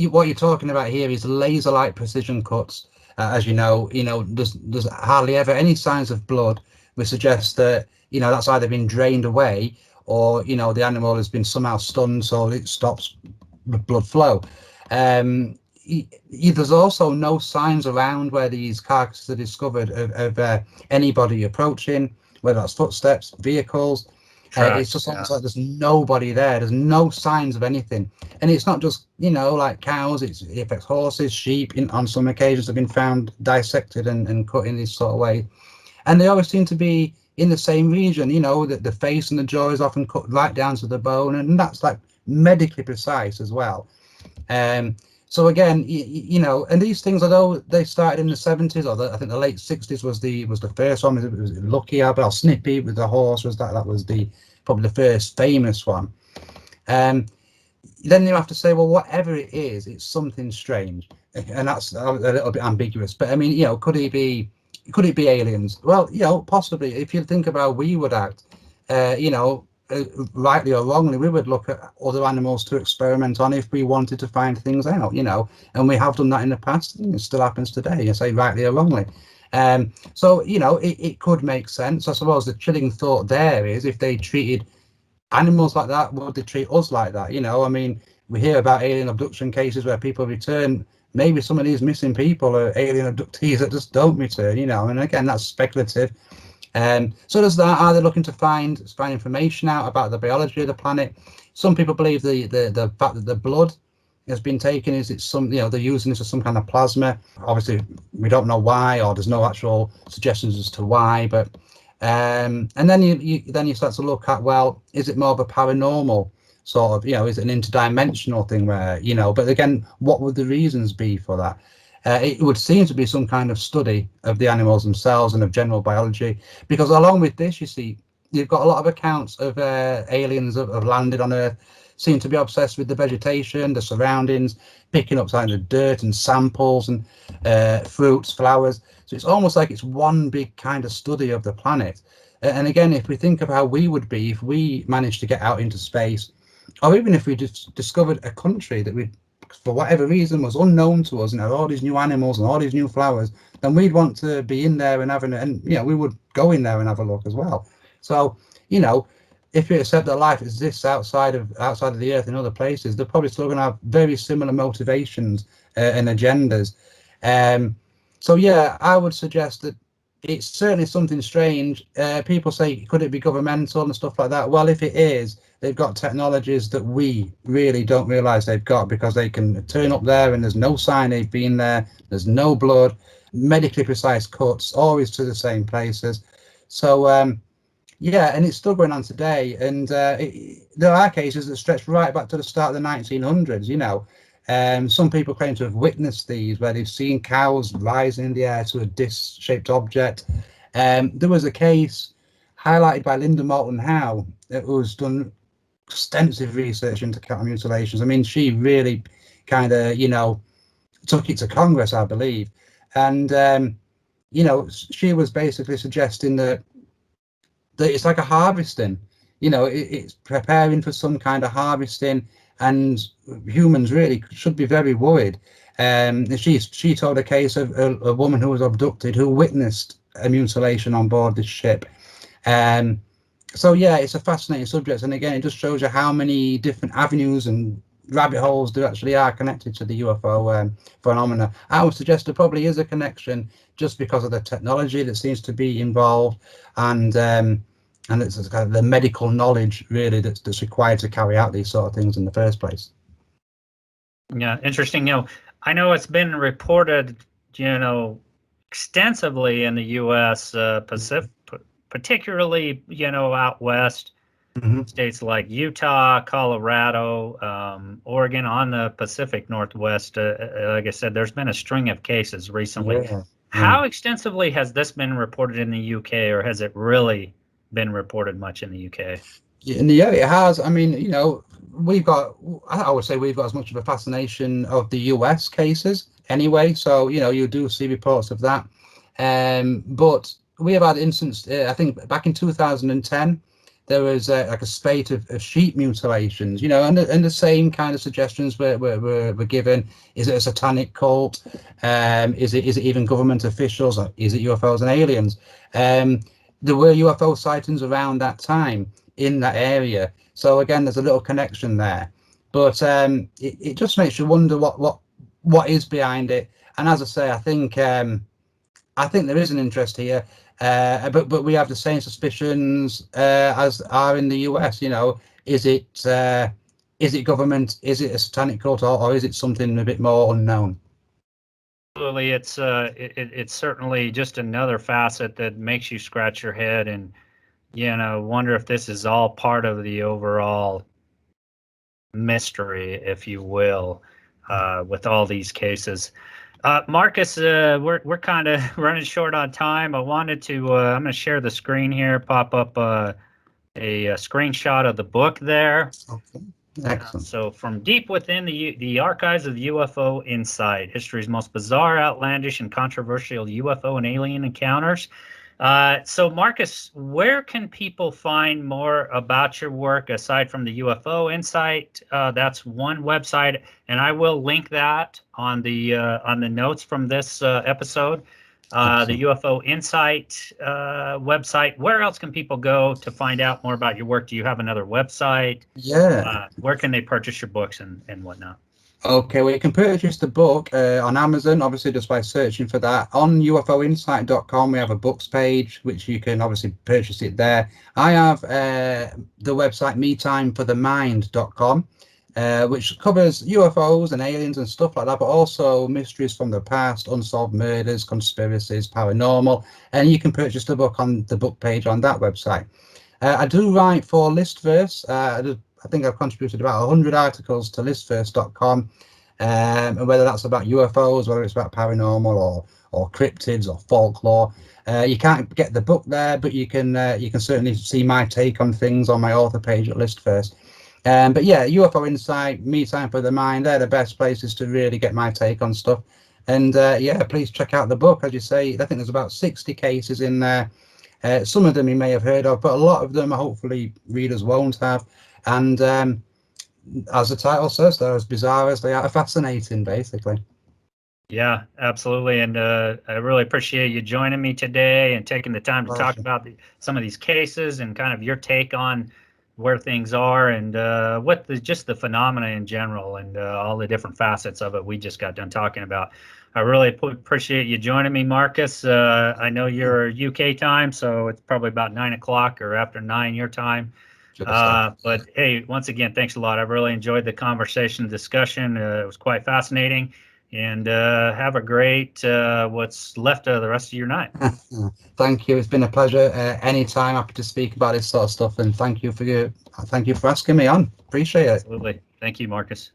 What you're talking about here is laser-like precision cuts. As you know, there's hardly ever any signs of blood, which suggests that that's either been drained away or the animal has been somehow stunned, so it stops the blood flow. There's also no signs around where these carcasses are discovered of anybody approaching, whether that's footsteps, vehicles. It's just almost like there's nobody there. There's no signs of anything. And it's not just, like cows. It affects horses, sheep. On some occasions have been found dissected and cut in this sort of way. And they always seem to be in the same region, that the face and the jaw is often cut right down to the bone. And that's like medically precise as well. So again, and these things, although they started in the 70s, or I think the late 60s was the first one. It was Lucia, or Snippy with the horse was that was probably the first famous one. Then you have to say, well, whatever it is, it's something strange, and that's a little bit ambiguous. But I mean, could it be aliens? Well, possibly. If you think about how we would act, rightly or wrongly, we would look at other animals to experiment on if we wanted to find things out, and we have done that in the past, and it still happens today, I say rightly or wrongly. So it could make sense. I suppose the chilling thought there is, if they treated animals like that, would they treat us like that? I mean, we hear about alien abduction cases where people return. Maybe some of these missing people are alien abductees that just don't return, and again, that's speculative. So there's that. Are they looking to find information out about the biology of the planet? Some people believe the fact that the blood has been taken is it's some, they're using this as some kind of plasma. Obviously, we don't know why, or there's no actual suggestions as to why. But and then you start to look at, well, is it more of a paranormal sort of, is it an interdimensional thing where, but again, what would the reasons be for that? It would seem to be some kind of study of the animals themselves and of general biology, because along with this, you see, you've got a lot of accounts of aliens that have landed on Earth, seem to be obsessed with the vegetation, the surroundings, picking up signs of dirt and samples and fruits, flowers. So it's almost like it's one big kind of study of the planet. And again, if we think of how we would be if we managed to get out into space, or even if we just discovered a country that we, for whatever reason, was unknown to us, and had all these new animals and all these new flowers, then we'd want to be in there and having it, and we would go in there and have a look as well. So if you accept that life exists outside of the Earth in other places, they're probably still going to have very similar motivations and agendas. So yeah, I would suggest that it's certainly something strange. People say, could it be governmental and stuff like that? Well, if it is, they've got technologies that we really don't realize they've got, because they can turn up there and there's no sign they've been there. There's no blood, medically precise cuts, always to the same places. So yeah, and it's still going on today. And there are cases that stretch right back to the start of the 1900s. Some people claim to have witnessed these, where they've seen cows rising in the air to a disc-shaped object. There was a case highlighted by Linda Moulton Howe that was done extensive research into cattle mutilations. I mean, she really kind of, took it to Congress, I believe. And, she was basically suggesting that it's like a harvesting, it's preparing for some kind of harvesting, and humans really should be very worried. She told a case of a woman who was abducted, who witnessed a mutilation on board this ship. So yeah, it's a fascinating subject, and again, it just shows you how many different avenues and rabbit holes there actually are connected to the UFO phenomena. I would suggest there probably is a connection, just because of the technology that seems to be involved, and it's kind of the medical knowledge really that's required to carry out these sort of things in the first place. Yeah, interesting. I know it's been reported, extensively in the U.S. Pacific, particularly, out west, states like Utah, Colorado, Oregon, on the Pacific Northwest. Like I said, there's been a string of cases recently. Yeah. How extensively has this been reported in the UK, or has it really been reported much in the UK? Yeah, it has. I mean, I would say we've got as much of a fascination of the US cases anyway. So, you do see reports of that. But we have had instances, I think back in 2010, there was like a spate of sheep mutilations, and the same kind of suggestions were given. Is it a satanic cult? Is it even government officials? Or is it UFOs and aliens? There were UFO sightings around that time in that area. So again, there's a little connection there, but it just makes you wonder what is behind it. And as I say, I think there is an interest here, but we have the same suspicions as are in the US. You know, is it government? Is it a satanic cult, or is it something a bit more unknown? Absolutely, it's certainly just another facet that makes you scratch your head and wonder if this is all part of the overall mystery, if you will, with all these cases. Marcus, we're kind of running short on time. I wanted to. I'm going to share the screen here. Pop up a screenshot of the book there. Okay. Excellent. So, from deep within the archives of UFO Insight, history's most bizarre, outlandish, and controversial UFO and alien encounters. So, Marcus, where can people find more about your work aside from the UFO Insight? That's one website, and I will link that on the notes from this episode. The UFO Insight website. Where else can people go to find out more about your work? Do you have another website? Yeah. Where can they purchase your books and whatnot? Okay, well, you can purchase the book on Amazon, obviously, just by searching for that. On ufoinsight.com, we have a books page, which you can obviously purchase it there. I have the website metimeforthemind.com, which covers UFOs and aliens and stuff like that, but also mysteries from the past, unsolved murders, conspiracies, paranormal. And you can purchase the book on the book page on that website. I do write for Listverse. I think I've contributed about 100 articles to listverse.com, and whether that's about UFOs, whether it's about paranormal or cryptids or folklore. You can't get the book there, but you can certainly see my take on things on my author page at Listverse. But yeah, UFO Insight, Me Time for the Mind, they're the best places to really get my take on stuff. And yeah, please check out the book. As you say, I think there's about 60 cases in there. Some of them you may have heard of, but a lot of them hopefully readers won't have. And as the title says, they're as bizarre as they are fascinating, basically. Yeah, absolutely. And I really appreciate you joining me today and taking the time to talk about some of these cases and kind of your take on where things are and just the phenomena in general and all the different facets of it we just got done talking about. I really appreciate you joining me, Marcus. I know you're UK time, so it's probably about 9 o'clock or after 9 your time. But hey, once again, thanks a lot. I've really enjoyed the conversation, discussion. It was quite fascinating. And have a great what's left of the rest of your night. Thank you. It's been a pleasure. Anytime, happy to speak about this sort of stuff. And thank you for asking me on. Appreciate it. Absolutely. Thank you, Marcus.